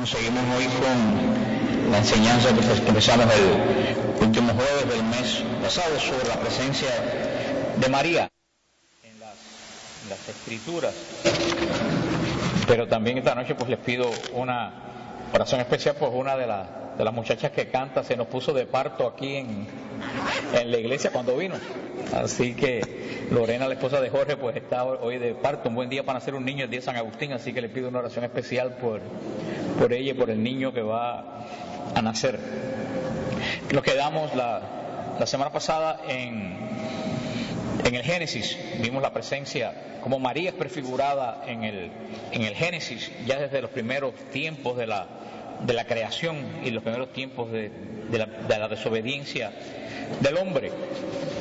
Seguimos hoy con la enseñanza que empezamos el último jueves del mes pasado sobre la presencia de María en las Escrituras. Pero también esta noche pues les pido una oración especial, pues una de las muchachas que canta se nos puso de parto aquí en la iglesia cuando vino. Así que Lorena, la esposa de Jorge, pues está hoy de parto, un buen día para nacer un niño el día de San Agustín, así que le pido una oración especial por ella y por el niño que va a nacer. Nos quedamos la semana pasada en el Génesis, vimos la presencia, como María es prefigurada en el Génesis, ya desde los primeros tiempos de la creación y los primeros tiempos de la desobediencia del hombre.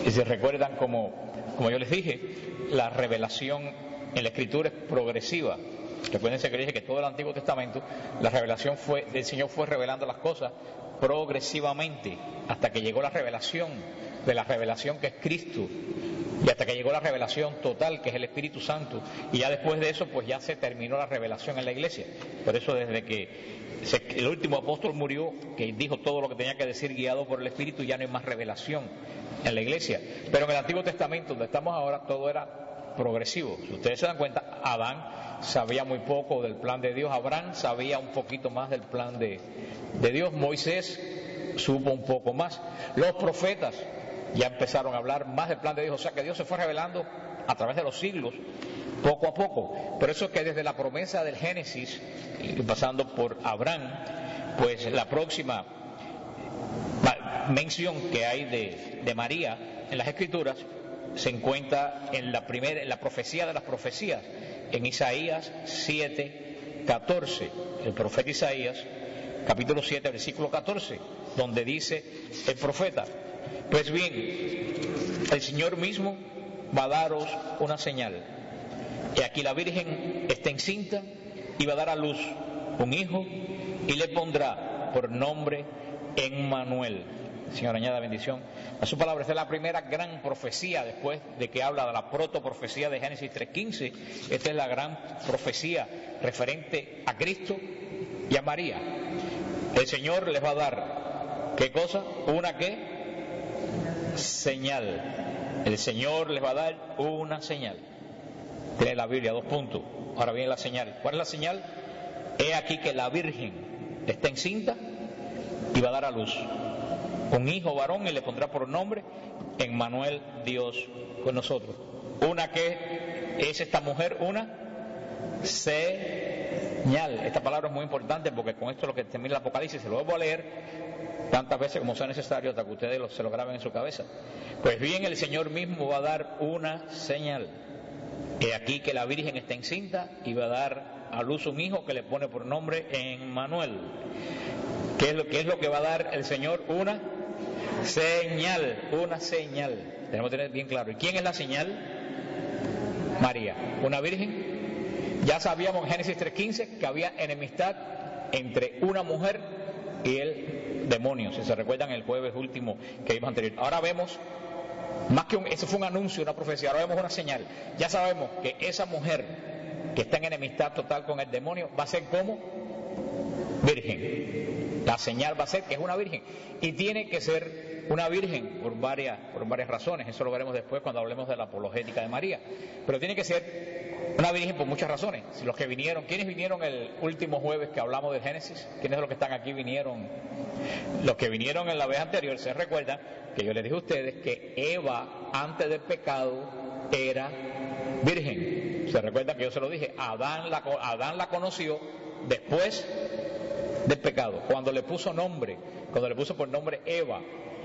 Y se recuerdan, como yo les dije, la revelación en la Escritura es progresiva. Recuérdense que dije que todo el Antiguo Testamento, la revelación del Señor fue revelando las cosas progresivamente, hasta que llegó la revelación de la revelación que es Cristo, y hasta que llegó la revelación total, que es el Espíritu Santo, y ya después de eso, pues ya se terminó la revelación en la iglesia. Por eso desde que el último apóstol murió, que dijo todo lo que tenía que decir guiado por el Espíritu, ya no hay más revelación en la iglesia. Pero en el Antiguo Testamento, donde estamos ahora, todo era progresivo. Si ustedes se dan cuenta, Adán sabía muy poco del plan de Dios, Abraham sabía un poquito más del plan de Dios, Moisés supo un poco más, los profetas ya empezaron a hablar más del plan de Dios, o sea que Dios se fue revelando a través de los siglos, poco a poco. Por eso es que desde la promesa del Génesis, pasando por Abraham, pues la próxima mención que hay de María en las Escrituras se encuentra en la profecía de las profecías, en Isaías 7:14, el profeta Isaías, capítulo 7, versículo 14, donde dice el profeta: pues bien, el Señor mismo va a daros una señal. Y aquí la Virgen está encinta y va a dar a luz un hijo y le pondrá por nombre Emmanuel. Señor, añada bendición a su palabra. Esta es la primera gran profecía después de que habla de la protoprofecía de Génesis 3:15. Esta es la gran profecía referente a Cristo y a María. El Señor les va a dar, ¿qué cosa? ¿Una qué? Señal. El Señor les va a dar una señal. Tiene la Biblia, 2 puntos. Ahora viene la señal. ¿Cuál es la señal? He aquí que la Virgen está encinta y va a dar a luz un hijo varón y le pondrá por nombre Emmanuel, Dios con nosotros. Una que es esta mujer, una señal. Esta palabra es muy importante porque con esto es lo que termina el Apocalipsis. Se lo vuelvo a leer tantas veces como sea necesario hasta que ustedes se lo graben en su cabeza. Pues bien, el Señor mismo va a dar una señal. He aquí que la Virgen está encinta y va a dar a luz un hijo que le pone por nombre Emmanuel. ¿Qué es lo que va a dar el Señor? Una señal, una señal. Tenemos que tener bien claro. ¿Y quién es la señal? María, una virgen. Ya sabíamos en Génesis 3:15 que había enemistad entre una mujer y el demonio, si se recuerdan el jueves último que vimos anterior. Ahora vemos, más que eso fue un anuncio, una profecía, ahora vemos una señal. Ya sabemos que esa mujer que está en enemistad total con el demonio va a ser como virgen. La señal va a ser que es una virgen, y tiene que ser una virgen por varias razones. Eso lo veremos después cuando hablemos de la apologética de María, pero tiene que ser una virgen por muchas razones. ¿Quiénes vinieron el último jueves que hablamos del Génesis? ¿Quiénes de los que están aquí vinieron? Los que vinieron en la vez anterior se recuerdan que yo les dije a ustedes que Eva antes del pecado era virgen. Se recuerdan que yo se lo dije, Adán la conoció después del pecado, cuando le puso por nombre Eva.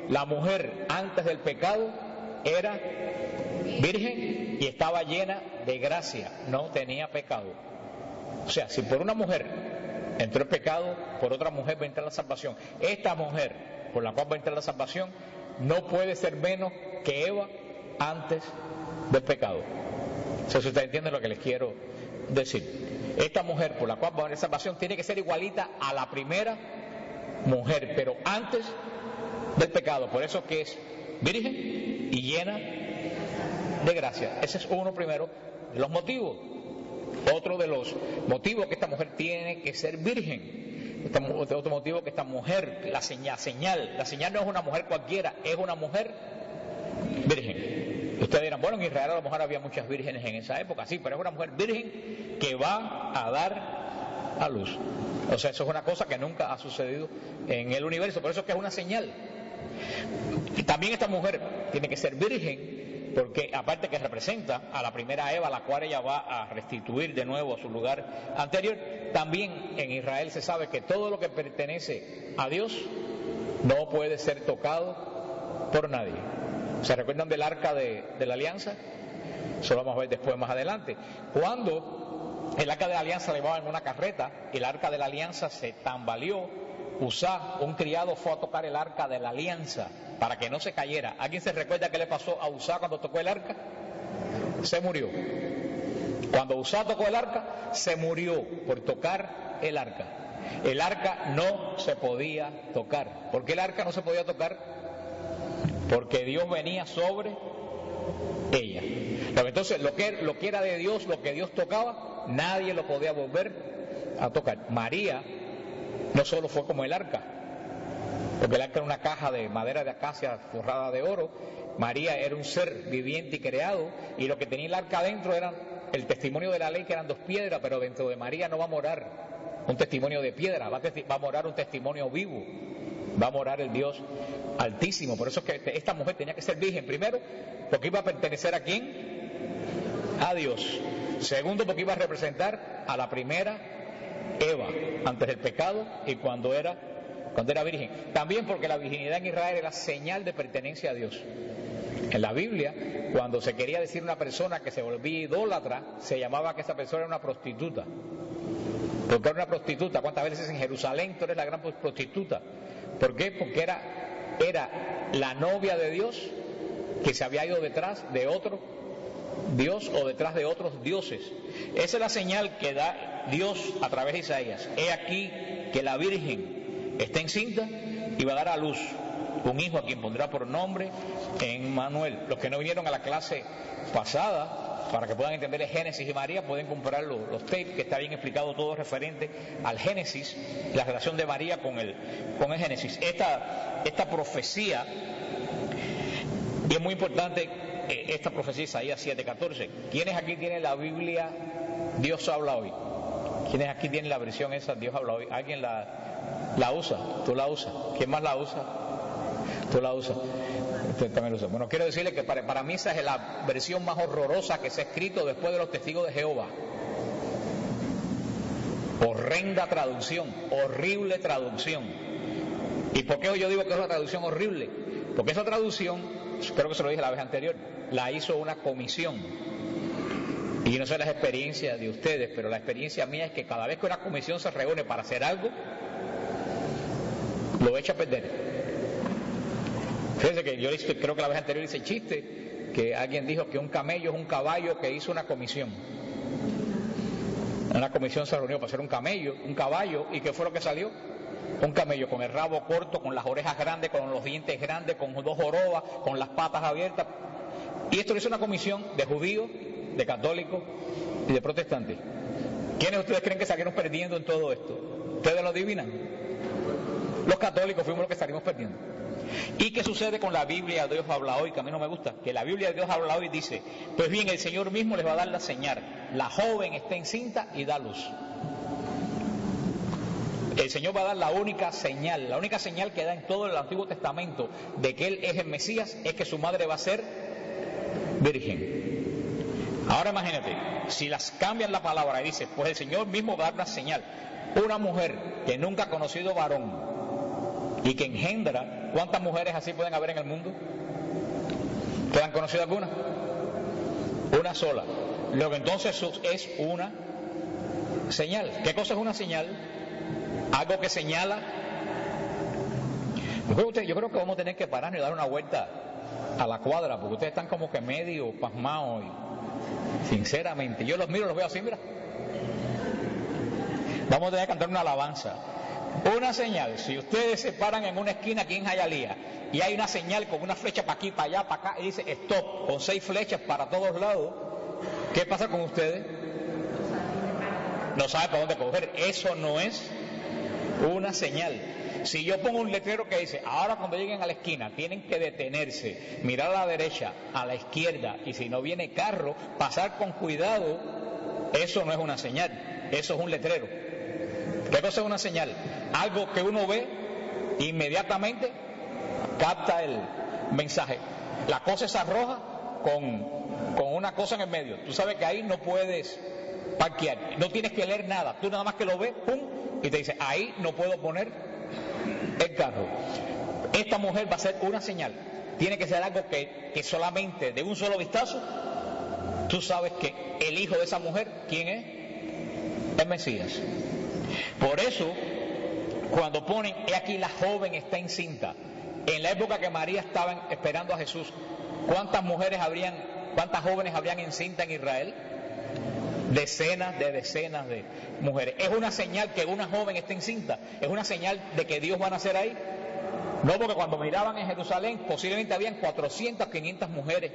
La mujer antes del pecado era virgen y estaba llena de gracia, no tenía pecado. O sea, si por una mujer entró el pecado, por otra mujer va a entrar la salvación. Esta mujer por la cual va a entrar la salvación no puede ser menos que Eva antes del pecado. O sea, si ustedes entienden lo que les quiero decir. Esta mujer por la cual va a haber salvación tiene que ser igualita a la primera mujer, pero antes del pecado. Por eso que es virgen y llena de gracia. Ese es uno primero de los motivos. Otro de los motivos que esta mujer tiene que ser virgen otro motivo que esta mujer, la señal no es una mujer cualquiera, es una mujer virgen. Ustedes dirán, bueno, en Israel a lo mejor había muchas vírgenes en esa época, sí, pero es una mujer virgen que va a dar a luz. O sea, eso es una cosa que nunca ha sucedido en el universo, por eso es que es una señal. Y también esta mujer tiene que ser virgen, porque aparte que representa a la primera Eva, la cual ella va a restituir de nuevo a su lugar anterior, también en Israel se sabe que todo lo que pertenece a Dios no puede ser tocado por nadie. ¿Se recuerdan del arca de la alianza? Eso lo vamos a ver después más adelante. Cuando el arca de la alianza la llevaba en una carreta, el arca de la alianza se tambaleó, Uzá, un criado, fue a tocar el arca de la alianza para que no se cayera. ¿Alguien se recuerda qué le pasó a Uzá cuando tocó el arca? Se murió. Cuando Uzá tocó el arca, se murió por tocar el arca. El arca no se podía tocar. ¿Por qué el arca no se podía tocar? Porque Dios venía sobre ella. Entonces, lo que era de Dios, lo que Dios tocaba, nadie lo podía volver a tocar. María no solo fue como el arca, porque el arca era una caja de madera de acacia forrada de oro. María era un ser viviente y creado, y lo que tenía el arca adentro era el testimonio de la ley, que eran 2 piedras, pero dentro de María no va a morar un testimonio de piedra, va a morar un testimonio vivo, va a morar el Dios Altísimo. Por eso es que esta mujer tenía que ser virgen, primero porque iba a pertenecer a ¿quién? A Dios. Segundo, porque iba a representar a la primera Eva antes del pecado y cuando era virgen. También porque la virginidad en Israel era señal de pertenencia a Dios. En la Biblia, cuando se quería decir una persona que se volvía idólatra, se llamaba que esa persona era una prostituta. ¿Por qué era una prostituta? ¿Cuántas veces en Jerusalén tú eres la gran prostituta? ¿Por qué? Porque era la novia de Dios que se había ido detrás de otro Dios o detrás de otros dioses. Esa es la señal que da Dios a través de Isaías. He aquí que la Virgen está encinta y va a dar a luz un hijo a quien pondrá por nombre Emmanuel. Los que no vinieron a la clase pasada, para que puedan entender el Génesis y María, pueden comprar los tapes, que está bien explicado todo referente al Génesis, la relación de María con el Génesis. Esta profecía, y es muy importante, esta profecía, Isaías 7:14. ¿Quiénes aquí tienen la Biblia Dios habla hoy? ¿Quiénes aquí tienen la versión esa Dios habla hoy? ¿Alguien la usa? ¿Tú la usas? ¿Quién más la usa? Tú la usas. Usted también lo usa. Bueno, quiero decirle que para mí esa es la versión más horrorosa que se ha escrito después de los testigos de Jehová. Horrenda traducción, horrible traducción. ¿Y por qué yo digo que es una traducción horrible? Porque esa traducción, creo que se lo dije la vez anterior, la hizo una comisión. Y no sé las experiencias de ustedes, pero la experiencia mía es que cada vez que una comisión se reúne para hacer algo, lo echa a perder. Fíjense que yo creo que la vez anterior hice el chiste, que alguien dijo que un camello es un caballo que hizo una comisión. Una comisión se reunió para hacer un caballo, ¿y qué fue lo que salió? Un camello con el rabo corto, con las orejas grandes, con los dientes grandes, con 2 jorobas, con las patas abiertas. Y esto lo hizo una comisión de judíos, de católicos y de protestantes. ¿Quiénes de ustedes creen que salieron perdiendo en todo esto? ¿Ustedes lo adivinan? Los católicos fuimos los que salimos perdiendo. ¿Y qué sucede con la Biblia de Dios habla hoy? Que a mí no me gusta. Que la Biblia de Dios habla hoy dice: pues bien, el Señor mismo les va a dar la señal. La joven está encinta y da luz. El Señor va a dar la única señal que da en todo el Antiguo Testamento de que Él es el Mesías, es que su madre va a ser virgen. Ahora imagínate, si las cambian la palabra y dice, pues el Señor mismo va a dar una señal. Una mujer que nunca ha conocido varón y que engendra, ¿cuántas mujeres así pueden haber en el mundo? ¿Te han conocido alguna? Una sola. Lo que entonces es una señal. ¿Qué cosa es una señal? Algo que señala. Yo creo que vamos a tener que pararnos y dar una vuelta a la cuadra, porque ustedes están como que medio pasmados y, sinceramente, yo los miro y los veo así, mira. Vamos a tener que cantar una alabanza. Una señal. Si ustedes se paran en una esquina aquí en Hialeah y hay una señal con una flecha para aquí, para allá, para acá, y dice stop, con 6 flechas para todos lados, ¿qué pasa con ustedes? No sabe para dónde coger. Eso no es una señal. Si yo pongo un letrero que dice, ahora cuando lleguen a la esquina tienen que detenerse, mirar a la derecha, a la izquierda, y si no viene carro, pasar con cuidado, eso no es una señal, eso es un letrero. ¿Qué cosa es una señal? Algo que uno ve inmediatamente capta el mensaje. La cosa esa roja con una cosa en el medio. Tú sabes que ahí no puedes parquear, no tienes que leer nada, tú nada más que lo ves, pum, y te dice, ahí no puedo poner el carro. Esta mujer va a ser una señal. Tiene que ser algo que solamente de un solo vistazo tú sabes que el hijo de esa mujer, ¿quién es? El Mesías. Por eso, cuando ponen, he aquí la joven está encinta, en la época que María estaba esperando a Jesús, ¿cuántas jóvenes habrían encinta en Israel? Decenas de mujeres. Es una señal que una joven está encinta, es una señal de que Dios va a nacer ahí. No, porque cuando miraban en Jerusalén posiblemente habían 400, 500 mujeres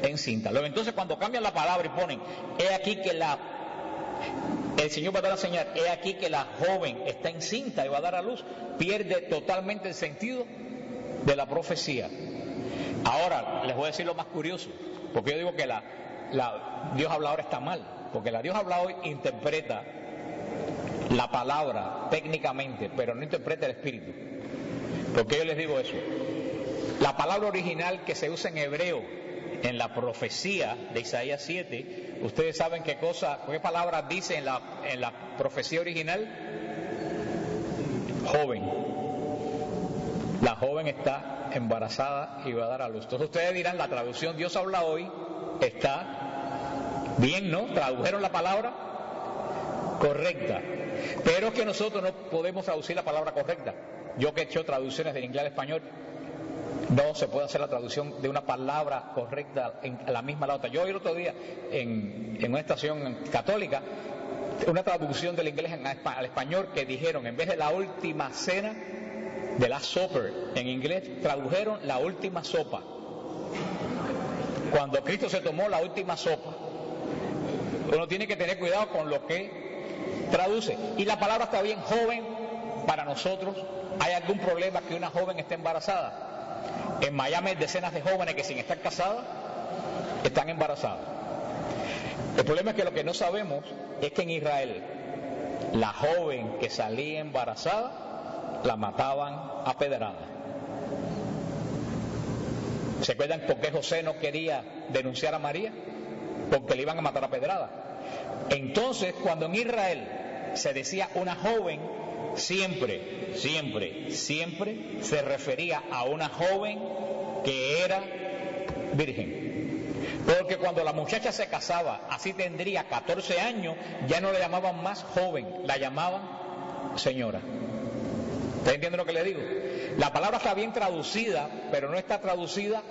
encintas. Luego entonces cuando cambian la palabra y ponen, he aquí que el Señor va a dar la señal, he aquí que la joven está encinta y va a dar a luz, pierde totalmente el sentido de la profecía. Ahora les voy a decir lo más curioso, porque yo digo que Dios habla ahora está mal, porque la Dios habla hoy interpreta la palabra técnicamente, pero no interpreta el espíritu. ¿Por qué yo les digo eso? La palabra original que se usa en hebreo en la profecía de Isaías 7, ustedes saben qué palabra dice en la profecía original. Joven. La joven está embarazada y va a dar a luz. Entonces ustedes dirán, la traducción Dios habla hoy está bien, ¿no? Tradujeron la palabra correcta, pero es que nosotros no podemos traducir la palabra correcta. Yo que he hecho traducciones del inglés al español, no se puede hacer la traducción de una palabra correcta en la misma la otra. Yo el otro día en una estación católica, una traducción del inglés al español, que dijeron, en vez de la última cena, de la supper en inglés, tradujeron la última sopa. Cuando Cristo se tomó la última sopa. Uno tiene que tener cuidado con lo que traduce. Y la palabra está bien, joven, para nosotros. ¿Hay algún problema que una joven esté embarazada? En Miami hay decenas de jóvenes que sin estar casadas están embarazadas. El problema es que lo que no sabemos es que en Israel la joven que salía embarazada la mataban a pedradas. ¿Se acuerdan por qué José no quería denunciar a María? Porque le iban a matar a pedradas. Entonces, cuando en Israel se decía una joven, siempre se refería a una joven que era virgen. Porque cuando la muchacha se casaba, así tendría 14 años, ya no le llamaban más joven, la llamaban señora. ¿Ustedes entienden lo que le digo? La palabra está bien traducida, pero no está traducida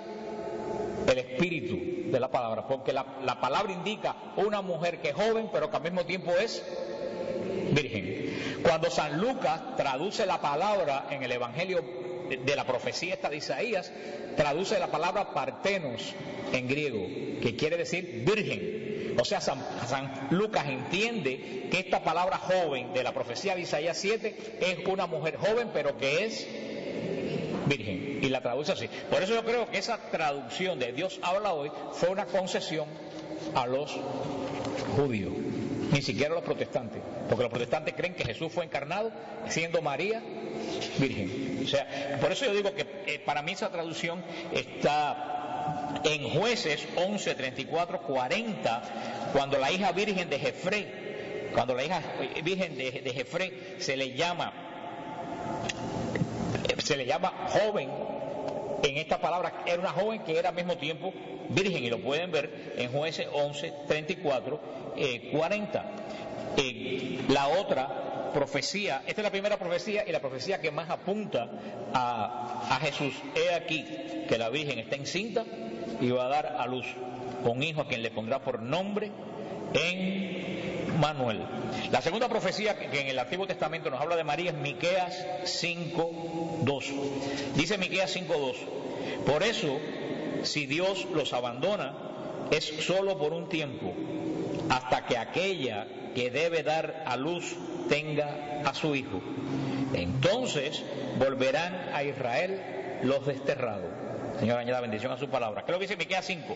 el espíritu de la palabra, porque la palabra indica una mujer que es joven, pero que al mismo tiempo es virgen. Cuando San Lucas traduce la palabra en el Evangelio de la profecía esta de Isaías, traduce la palabra partenos en griego, que quiere decir virgen. O sea, San Lucas entiende que esta palabra joven de la profecía de Isaías 7 es una mujer joven, pero que es virgen, y la traduce así. Por eso yo creo que esa traducción de Dios habla hoy fue una concesión a los judíos, ni siquiera a los protestantes, porque los protestantes creen que Jesús fue encarnado siendo María virgen. O sea, por eso yo digo que para mí esa traducción está en Jueces 11, 34, 40, cuando la hija virgen de Jefré, de Jefré se le llama joven. En esta palabra era una joven que era al mismo tiempo virgen, y lo pueden ver en Jueces 11, 34, 40. La otra profecía, esta es la primera profecía y la profecía que más apunta a Jesús. He aquí que la Virgen está encinta y va a dar a luz un hijo a quien le pondrá por nombre Emmanuel. La segunda profecía que en el Antiguo Testamento nos habla de María es Miqueas 5:2. Dice Miqueas 5:2: por eso, si Dios los abandona, es solo por un tiempo, hasta que aquella que debe dar a luz tenga a su hijo. Entonces volverán a Israel los desterrados. Señor, añada bendición a su palabra. ¿Qué es lo que dice Miqueas 5?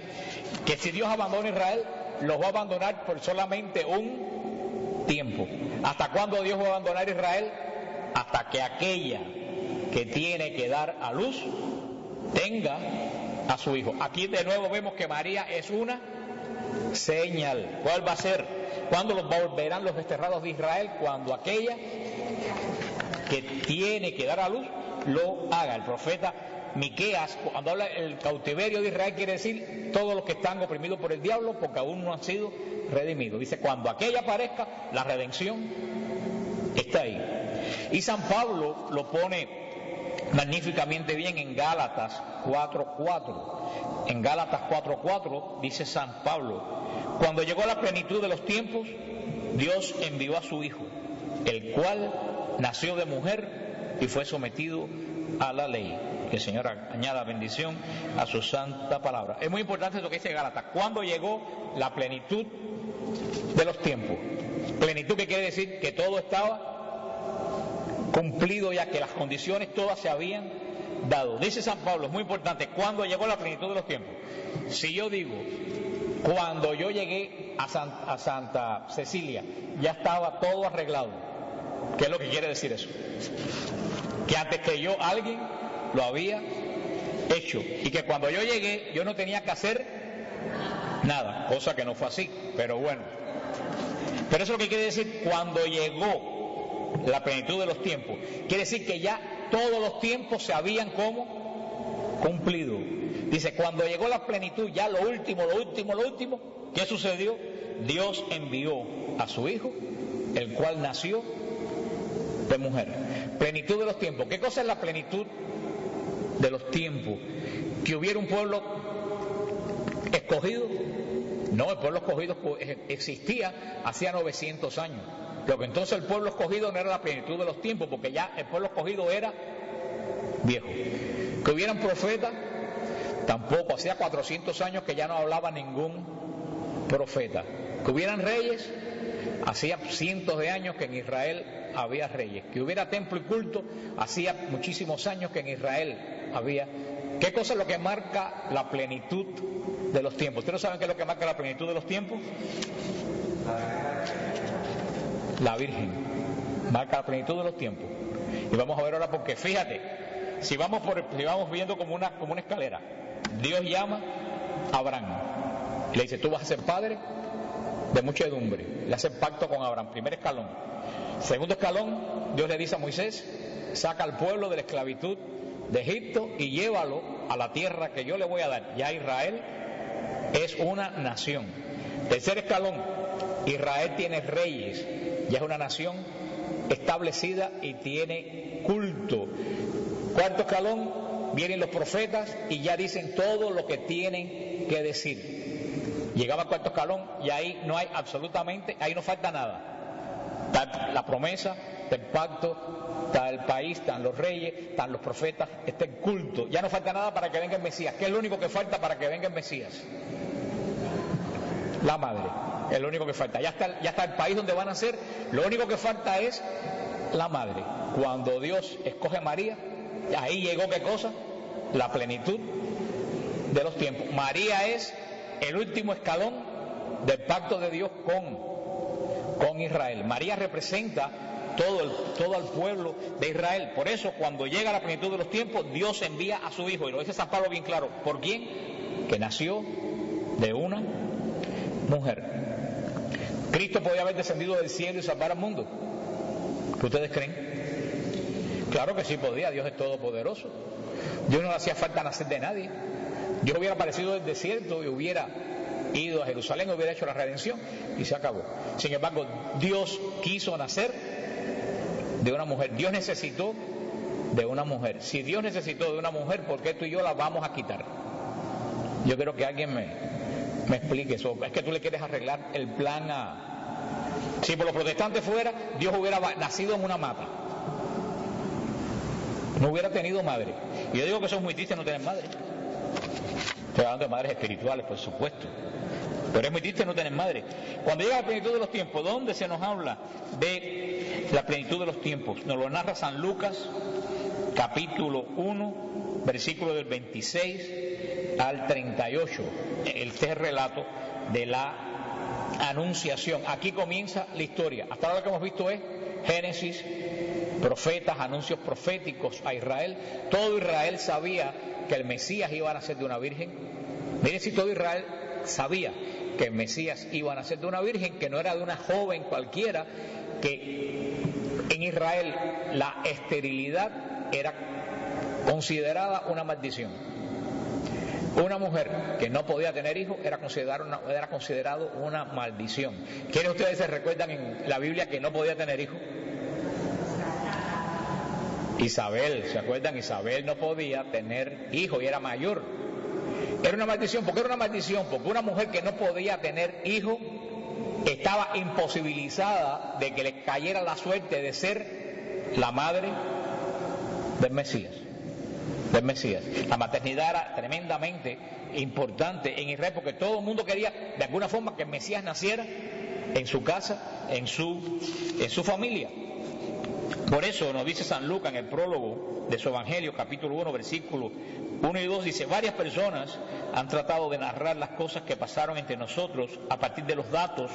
Que si Dios abandona a Israel, los va a abandonar por solamente un tiempo. ¿Hasta cuándo Dios va a abandonar a Israel? Hasta que aquella que tiene que dar a luz tenga a su hijo. Aquí de nuevo vemos que María es una señal. ¿Cuál va a ser? ¿Cuándo los volverán los desterrados de Israel? Cuando aquella que tiene que dar a luz lo haga. El profeta Miqueas, cuando habla el cautiverio de Israel, quiere decir todos los que están oprimidos por el diablo porque aún no han sido redimidos. Dice, cuando aquella aparezca, la redención está ahí. Y San Pablo lo pone magníficamente bien en Gálatas 4:4. En Gálatas 4:4 dice San Pablo: cuando llegó la plenitud de los tiempos, Dios envió a su Hijo, el cual nació de mujer y fue sometido a la ley. Que el Señor añada bendición a su santa palabra. Es muy importante lo que dice Gálatas. ¿Cuándo llegó la plenitud de los tiempos? Plenitud, que quiere decir que todo estaba cumplido ya, que las condiciones todas se habían dado. Dice San Pablo, es muy importante, ¿cuándo llegó la plenitud de los tiempos? Si yo digo, cuando yo llegué a Santa Cecilia, ya estaba todo arreglado. ¿Qué es lo que quiere decir eso? Que antes que yo, alguien lo había hecho, y que cuando yo llegué yo no tenía que hacer nada, cosa que no fue así, pero bueno. Pero eso es lo que quiere decir cuando llegó la plenitud de los tiempos. Quiere decir que ya todos los tiempos se habían como cumplido. Dice, cuando llegó la plenitud, ya lo último, ¿qué sucedió? Dios envió a su Hijo, el cual nació de mujer. Plenitud de los tiempos. ¿Qué cosa es la plenitud de los tiempos? ¿Que hubiera un pueblo escogido? No, el pueblo escogido existía hacía 900 años. Lo que entonces el pueblo escogido no era la plenitud de los tiempos, porque ya el pueblo escogido era viejo. ¿Que hubieran profetas? Tampoco, hacía 400 años que ya no hablaba ningún profeta. ¿Que hubieran reyes? Hacía cientos de años que en Israel había reyes. Que hubiera templo y culto, hacía muchísimos años que en Israel había. ¿Qué cosa es lo que marca la plenitud de los tiempos? ¿Ustedes no saben qué es lo que marca la plenitud de los tiempos? La Virgen marca la plenitud de los tiempos. Y vamos a ver ahora porque, fíjate, si vamos viendo como una escalera, Dios llama a Abraham, le dice, tú vas a ser padre de muchedumbre, le hace pacto con Abraham, primer escalón. Segundo escalón, Dios le dice a Moisés, saca al pueblo de la esclavitud de Egipto y llévalo a la tierra que yo le voy a dar. Ya Israel es una nación. Tercer escalón, Israel tiene reyes, ya es una nación establecida y tiene culto. Cuarto escalón, vienen los profetas y ya dicen todo lo que tienen que decir. Llegaba al cuarto escalón y ahí no hay absolutamente, ahí no falta nada. Está la promesa, está el pacto, está el país, están los reyes, están los profetas, está el culto. Ya no falta nada para que venga el Mesías. ¿Qué es lo único que falta para que venga el Mesías? La madre, es lo único que falta. Ya está el país donde van a ser. Lo único que falta es la madre. Cuando Dios escoge a María, ahí llegó ¿qué cosa? La plenitud de los tiempos. María es el último escalón del pacto de Dios con Israel. María representa todo el pueblo de Israel. Por eso cuando llega la plenitud de los tiempos, Dios envía a su Hijo, y lo dice San Pablo bien claro. ¿Por quién? Que nació de una mujer. Cristo podía haber descendido del cielo y salvar al mundo. ¿Qué ustedes creen? Claro que sí podía, Dios es todopoderoso. Dios no le hacía falta nacer de nadie. Dios hubiera aparecido del desierto y hubiera ido a Jerusalén, hubiera hecho la redención y se acabó. Sin embargo, Dios quiso nacer de una mujer. Dios necesitó de una mujer. Si Dios necesitó de una mujer, ¿por qué tú y yo la vamos a quitar? Yo quiero que alguien me explique eso. Es que tú le quieres arreglar el plan a... Si por los protestantes fuera, Dios hubiera nacido en una mata, no hubiera tenido madre. Y yo digo que eso es muy triste, no tener madre. Estoy hablando de madres espirituales, por supuesto. Pero es muy triste no tener madre. Cuando llega la plenitud de los tiempos, ¿dónde se nos habla de la plenitud de los tiempos? Nos lo narra San Lucas, capítulo 1, versículo del 26 al 38. Este relato de la anunciación. Aquí comienza la historia. Hasta ahora lo que hemos visto es Génesis, profetas, anuncios proféticos a Israel. Todo Israel sabía que el Mesías iba a nacer de una virgen. Miren si todo Israel sabía que el Mesías iba a nacer de una virgen, que no era de una joven cualquiera, que en Israel la esterilidad era considerada una maldición. Una mujer que no podía tener hijos era considerado una maldición. ¿Quiénes de ustedes se recuerdan en la Biblia que no podía tener hijos? Isabel, ¿se acuerdan? Isabel no podía tener hijos y era mayor. Era una maldición. ¿Por qué era una maldición? Porque una mujer que no podía tener hijos estaba imposibilitada de que le cayera la suerte de ser la madre del Mesías. La maternidad era tremendamente importante en Israel porque todo el mundo quería de alguna forma que el Mesías naciera en su casa, en su familia. Por eso nos dice San Lucas en el prólogo de su Evangelio, capítulo 1, versículos 1 y 2, dice: varias personas han tratado de narrar las cosas que pasaron entre nosotros a partir de los datos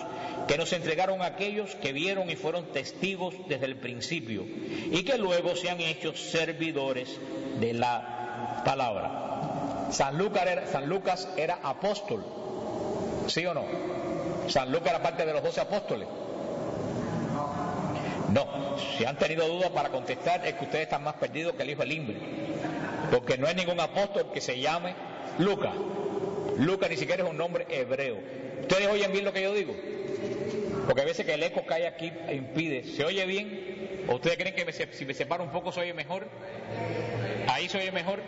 que nos entregaron aquellos que vieron y fueron testigos desde el principio y que luego se han hecho servidores de la palabra. San Lucas era apóstol, ¿sí o no? San Lucas era parte de los 12 apóstoles. No, si han tenido dudas para contestar es que ustedes están más perdidos que el hijo del Limbre, porque no hay ningún apóstol que se llame Lucas. Lucas ni siquiera es un nombre hebreo. ¿Ustedes oyen bien lo que yo digo? Porque a veces que el eco que hay aquí impide. ¿Se oye bien? ¿O ustedes creen que si me separo un poco se oye mejor? ¿Ahí se oye mejor?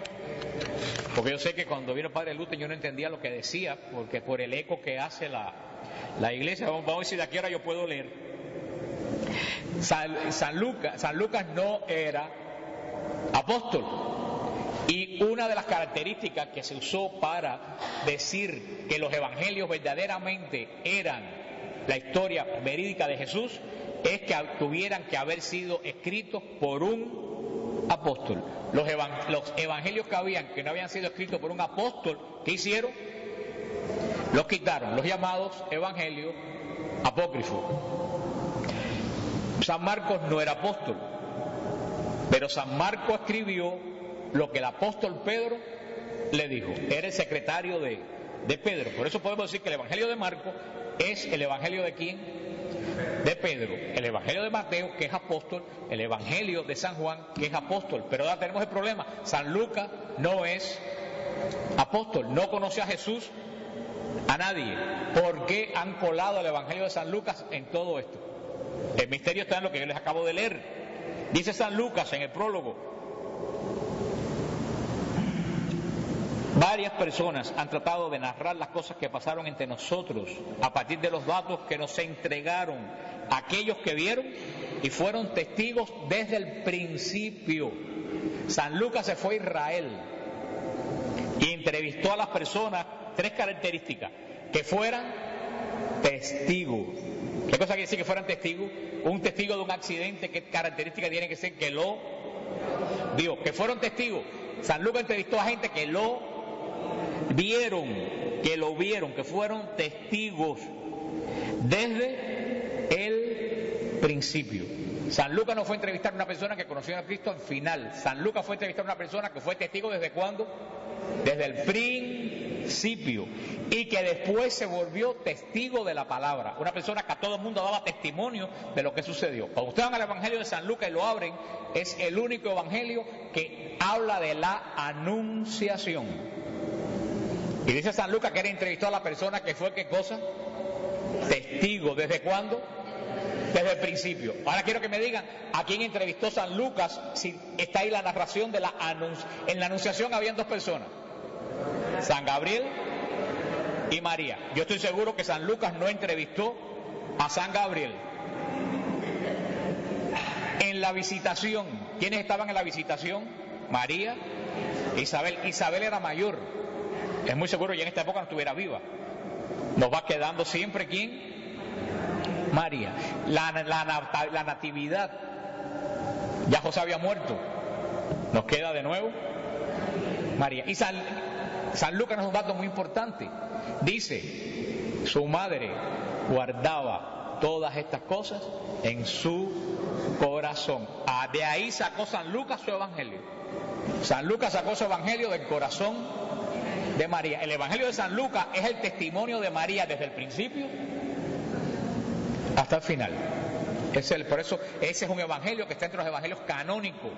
Porque yo sé que cuando vino el Padre Luther yo no entendía lo que decía, porque por el eco que hace la iglesia. Vamos a ver si de aquí ahora yo puedo leer. San Lucas no era apóstol, y una de las características que se usó para decir que los evangelios verdaderamente eran la historia verídica de Jesús es que tuvieran que haber sido escritos por un apóstol. Los evangelios que no habían sido escritos por un apóstol, ¿qué hicieron? Los quitaron, los llamados evangelios apócrifos. San Marcos no era apóstol, pero San Marcos escribió lo que el apóstol Pedro le dijo. Era el secretario de Pedro. Por eso podemos decir que el evangelio de Marcos es el evangelio de ¿quién? De Pedro. El evangelio de Mateo, que es apóstol. El evangelio de San Juan, que es apóstol. Pero ahora tenemos el problema: San Lucas no es apóstol, no conoce a Jesús, a nadie. ¿Por qué han colado el evangelio de San Lucas en todo esto? El misterio está en lo que yo les acabo de leer. Dice San Lucas en el prólogo: varias personas han tratado de narrar las cosas que pasaron entre nosotros a partir de los datos que nos entregaron aquellos que vieron y fueron testigos desde el principio. San Lucas se fue a Israel y entrevistó a las personas. 3 características: que fueran testigos. ¿Qué cosa quiere decir que fueran testigos? Un testigo de un accidente, ¿qué característica tiene que ser? Que lo vio. Que fueron testigos. San Lucas entrevistó a gente que lo vieron, que fueron testigos desde el principio. San Lucas no fue a entrevistar a una persona que conoció a Cristo al final. San Lucas fue a entrevistar a una persona que fue testigo ¿desde cuándo? Desde el principio, y que después se volvió testigo de la palabra. Una persona que a todo el mundo daba testimonio de lo que sucedió. Cuando ustedes van al evangelio de San Lucas y lo abren, es el único evangelio que habla de la anunciación. Y dice San Lucas que él entrevistó a la persona que fue, ¿qué cosa? Testigo. ¿Desde cuándo? Desde el principio. Ahora quiero que me digan a quién entrevistó San Lucas, si está ahí la narración de la anunciación. En la anunciación habían 2 personas: San Gabriel y María. Yo estoy seguro que San Lucas no entrevistó a San Gabriel. En la visitación, ¿quiénes estaban en la visitación? María, Isabel. Isabel era mayor. Es muy seguro que en esta época no estuviera viva. Nos va quedando siempre ¿quién? María. La natividad. Ya José había muerto. Nos queda de nuevo María. Y San Lucas nos da un dato muy importante. Dice, su madre guardaba todas estas cosas en su corazón. De ahí sacó San Lucas su evangelio. San Lucas sacó su evangelio del corazón de María. El evangelio de San Lucas es el testimonio de María desde el principio hasta el final. Por eso ese es un evangelio que está entre los evangelios canónicos,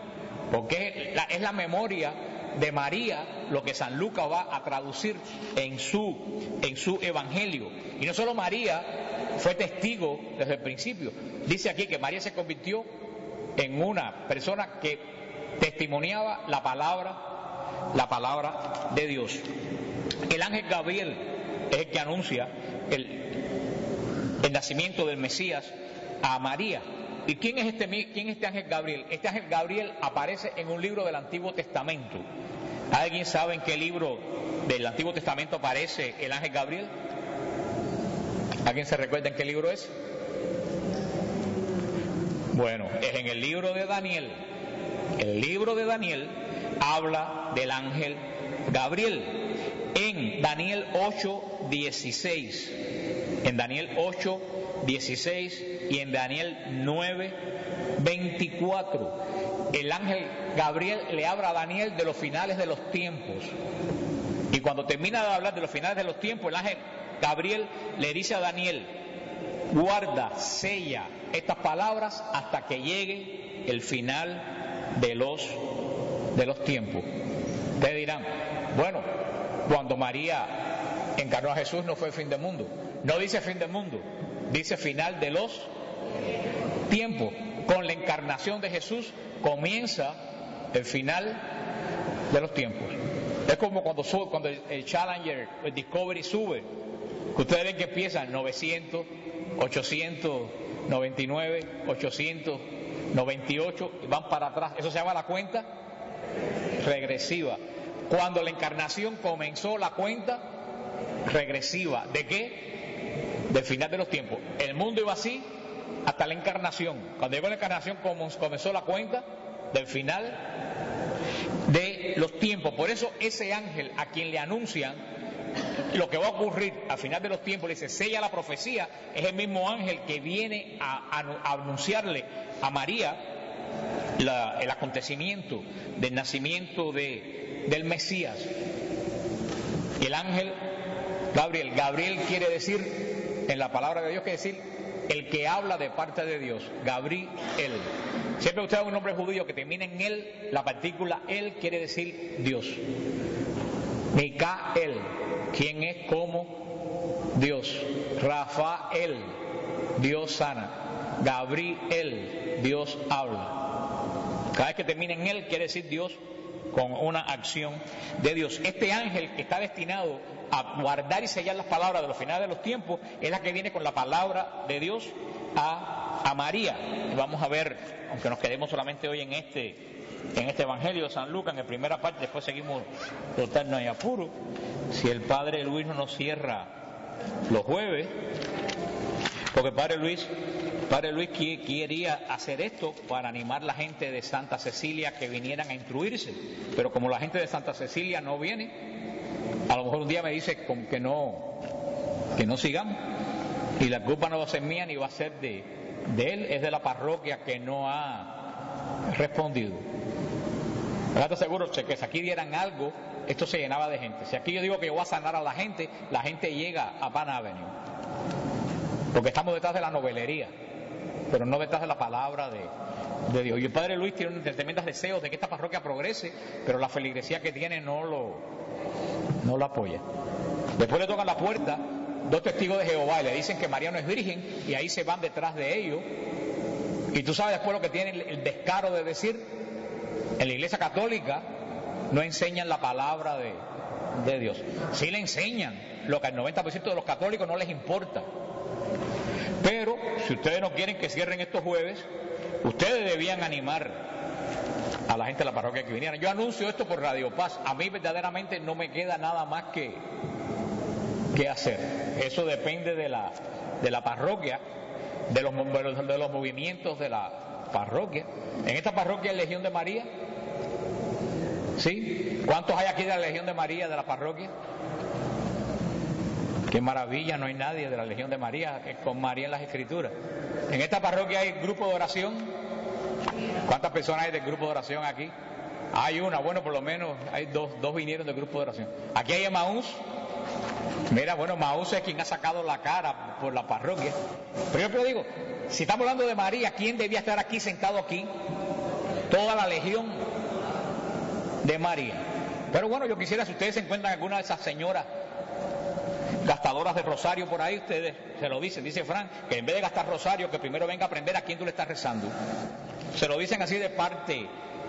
porque es la memoria de María lo que San Lucas va a traducir en su evangelio. Y no solo María fue testigo desde el principio. Dice aquí que María se convirtió en una persona que testimoniaba la palabra de Dios. El ángel Gabriel es el que anuncia el nacimiento del Mesías a María. ¿Y quién es este ángel Gabriel? Este ángel Gabriel aparece en un libro del Antiguo Testamento. ¿Alguien sabe en qué libro del Antiguo Testamento aparece el ángel Gabriel? ¿Alguien se recuerda en qué libro es? Bueno, es en el libro de Daniel. El libro de Daniel habla del ángel Gabriel. En Daniel 8:16. En Daniel 8:16 y en Daniel 9:24. El ángel Gabriel le habla a Daniel de los finales de los tiempos. Y cuando termina de hablar de los finales de los tiempos, el ángel Gabriel le dice a Daniel: guarda, sella estas palabras hasta que llegue el final de los tiempos. Ustedes dirán, bueno, cuando María encarnó a Jesús no fue el fin del mundo. No dice fin del mundo, dice final de los tiempos. Con la encarnación de Jesús comienza el final de los tiempos. Es como cuando el Challenger, el Discovery sube, que ustedes ven que empiezan 900, 899, 898 y van para atrás. Eso se llama la cuenta regresiva. Cuando la encarnación comenzó la cuenta regresiva. ¿De qué? Del final de los tiempos. El mundo iba así hasta la encarnación. Cuando llegó la encarnación comenzó la cuenta del final de los tiempos. Por eso ese ángel a quien le anuncian lo que va a ocurrir al final de los tiempos, le dice, sella la profecía, es el mismo ángel que viene a anunciarle a María el acontecimiento del nacimiento del Mesías. El ángel Gabriel quiere decir, en la palabra de Dios quiere decir el que habla de parte de Dios. Gabriel. Siempre usted ve un nombre judío que termina en él, la partícula él quiere decir Dios. Micael, quien es como Dios. Rafael, Dios sana. Gabriel, Dios habla. Cada vez que termina en él quiere decir Dios con una acción de Dios. Este ángel que está destinado a guardar y sellar las palabras de los finales de los tiempos es la que viene con la palabra de Dios a María. Y vamos a ver, aunque nos quedemos solamente hoy en este evangelio de San Lucas, en la primera parte, después seguimos total, no hay apuro. Si el padre Luis no nos cierra los jueves, porque padre Luis quería hacer esto para animar a la gente de Santa Cecilia que vinieran a instruirse, pero como la gente de Santa Cecilia no viene, a lo mejor un día me dice que no sigamos, y la culpa no va a ser mía ni va a ser de él, es de la parroquia que no ha respondido. Estoy seguro que si aquí dieran algo, esto se llenaba de gente. Si aquí yo digo que yo voy a sanar a la gente llega a Pan Avenue, porque estamos detrás de la novelería, pero no detrás de la palabra de Dios. Y el padre Luis tiene tremendos deseos de que esta parroquia progrese, pero la feligresía que tiene no lo apoya. Después le tocan la puerta 2 testigos de Jehová y le dicen que María no es virgen, y ahí se van detrás de ellos. Y tú sabes después lo que tienen el descaro de decir: en la Iglesia Católica no enseñan la palabra de Dios. Sí le enseñan lo que al 90% de los católicos no les importa. Pero si ustedes no quieren que cierren estos jueves, ustedes debían animar a la gente de la parroquia que vinieran. Yo anuncio esto por Radio Paz. A mí verdaderamente no me queda nada más que qué hacer. Eso depende de la parroquia, de los movimientos de la parroquia. En esta parroquia hay Legión de María. ¿Sí? ¿Cuántos hay aquí de la Legión de María, de la parroquia? Qué maravilla, no hay nadie de la Legión de María con María en las Escrituras. En esta parroquia hay grupo de oración. ¿Cuántas personas hay del grupo de oración aquí? Hay una, bueno, por lo menos hay dos vinieron del grupo de oración. Aquí hay Emaús. Mira, bueno, Emaús es quien ha sacado la cara por la parroquia. Pero yo te digo, si estamos hablando de María, ¿quién debía estar aquí, sentado aquí? Toda la Legión de María. Pero bueno, yo quisiera, si ustedes se encuentran alguna de esas señoras gastadoras de rosario por ahí, ustedes se lo dicen, dice Frank, que en vez de gastar rosario, que primero venga a aprender a quién tú le estás rezando. Se lo dicen así de parte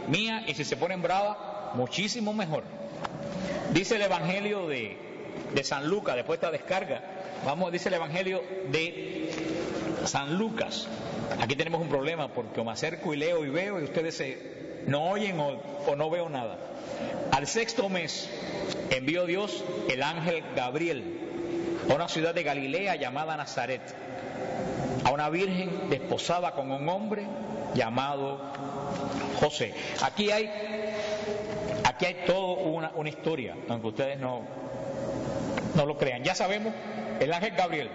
mía, y si se ponen bravas, muchísimo mejor. Dice el Evangelio de San Lucas, después de esta descarga, dice el Evangelio de San Lucas. Aquí tenemos un problema, porque me acerco y leo y veo, y ustedes no oyen o no veo nada. Al 6º mes envió Dios el ángel Gabriel a una ciudad de Galilea llamada Nazaret, a una virgen desposada con un hombre llamado José. Aquí hay toda una historia, aunque ustedes no lo crean. Ya sabemos, el ángel Gabriel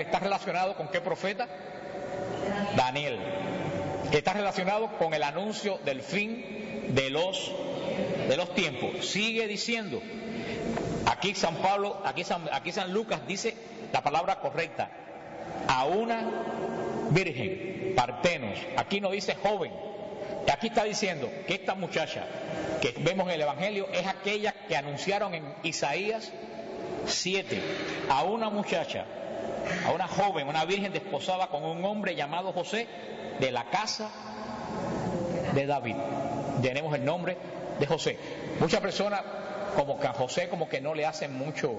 está relacionado con ¿qué profeta? Daniel. Está relacionado con el anuncio del fin de los tiempos. Sigue diciendo, aquí San Pablo, aquí San Lucas dice la palabra correcta, a una virgen, partenos. Aquí no dice joven. Aquí está diciendo que esta muchacha que vemos en el Evangelio es aquella que anunciaron en Isaías 7, a una muchacha, a una joven, una virgen desposada con un hombre llamado José, de la casa de David. Tenemos el nombre de José. Muchas personas como que a José como que no le hacen mucho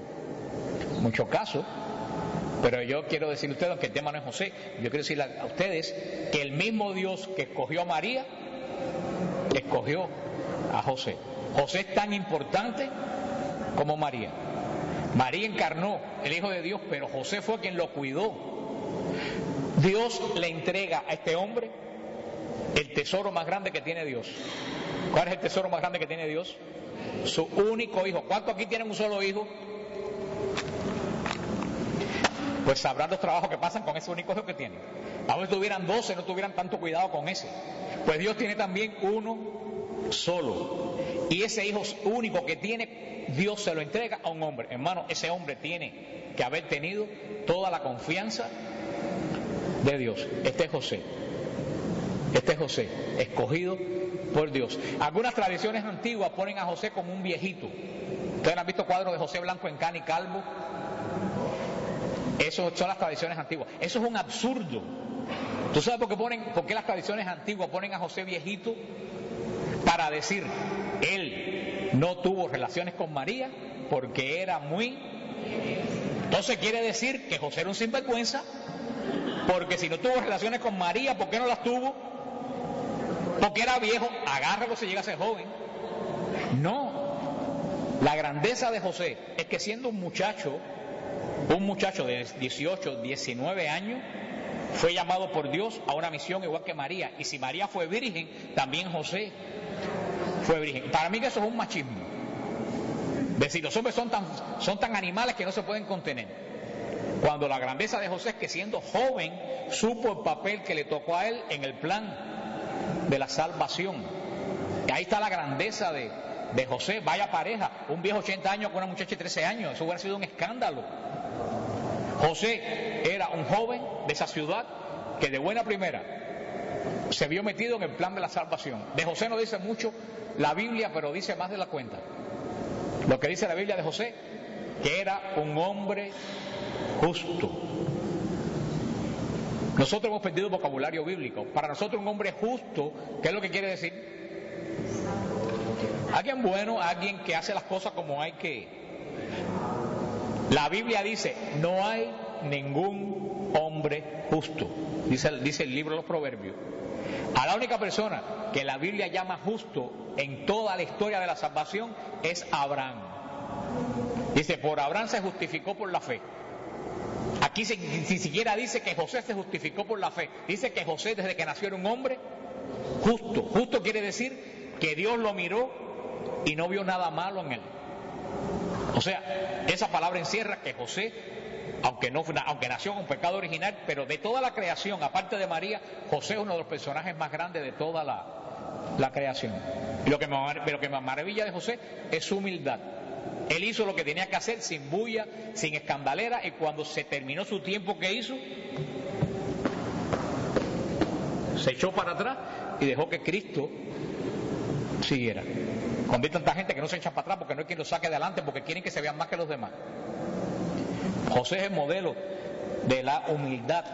caso, pero yo quiero decirle a ustedes, aunque el tema no es José, yo quiero decirle a ustedes que el mismo Dios que escogió a María escogió a José. José es tan importante como María. María encarnó el Hijo de Dios, pero José fue quien lo cuidó. Dios le entrega a este hombre el tesoro más grande que tiene Dios. ¿Cuál es el tesoro más grande que tiene Dios? Su único hijo. ¿Cuántos aquí tienen un solo hijo? Pues sabrán los trabajos que pasan con ese único hijo que tienen. Aunque tuvieran 12, no tuvieran tanto cuidado con ese. Pues Dios tiene también uno solo. Y ese hijo único que tiene, Dios se lo entrega a un hombre. Hermano, ese hombre tiene que haber tenido toda la confianza de Dios. Este es José, escogido por Dios. Algunas tradiciones antiguas ponen a José como un viejito. Ustedes han visto cuadros de José blanco en cana y calvo. Esas son las tradiciones antiguas. Eso es un absurdo. ¿Tú sabes por qué las tradiciones antiguas ponen a José viejito? Para decir, él no tuvo relaciones con María porque era muy... Entonces quiere decir que José era un sinvergüenza, porque si no tuvo relaciones con María, ¿por qué no las tuvo? Porque era viejo, agárralo si llega a ser joven. No, la grandeza de José es que siendo un muchacho de 18, 19 años, fue llamado por Dios a una misión igual que María. Y si María fue virgen, también José fue virgen. Para mí que eso es un machismo. Decir, los hombres son tan animales que no se pueden contener. Cuando la grandeza de José es que siendo joven supo el papel que le tocó a él en el plan de la salvación. Y ahí está la grandeza de José. Vaya pareja, un viejo 80 años con una muchacha de 13 años, eso hubiera sido un escándalo. José era un joven de esa ciudad que de buena primera se vio metido en el plan de la salvación. De José no dice mucho la Biblia, pero dice más de la cuenta. Lo que dice la Biblia de José, que era un hombre justo. Nosotros hemos perdido el vocabulario bíblico. Para nosotros un hombre justo, ¿qué es lo que quiere decir? Alguien bueno, alguien que hace las cosas como hay que... La Biblia dice, no hay ningún hombre justo, dice el libro de los Proverbios. A la única persona que la Biblia llama justo en toda la historia de la salvación es Abraham. Dice, por Abraham se justificó por la fe. Aquí ni siquiera dice que José se justificó por la fe. Dice que José desde que nació era un hombre justo. Justo quiere decir que Dios lo miró y no vio nada malo en él. O sea, esa palabra encierra que José, aunque nació con pecado original, pero de toda la creación, aparte de María, José es uno de los personajes más grandes de toda la creación. Y lo que me maravilla de José es su humildad. Él hizo lo que tenía que hacer sin bulla, sin escandalera, y cuando se terminó su tiempo, ¿qué hizo? Se echó para atrás y dejó que Cristo siguiera. Cuando hay tanta gente que no se echa para atrás porque no hay quien lo saque adelante, porque quieren que se vean más que los demás. José es el modelo de la humildad.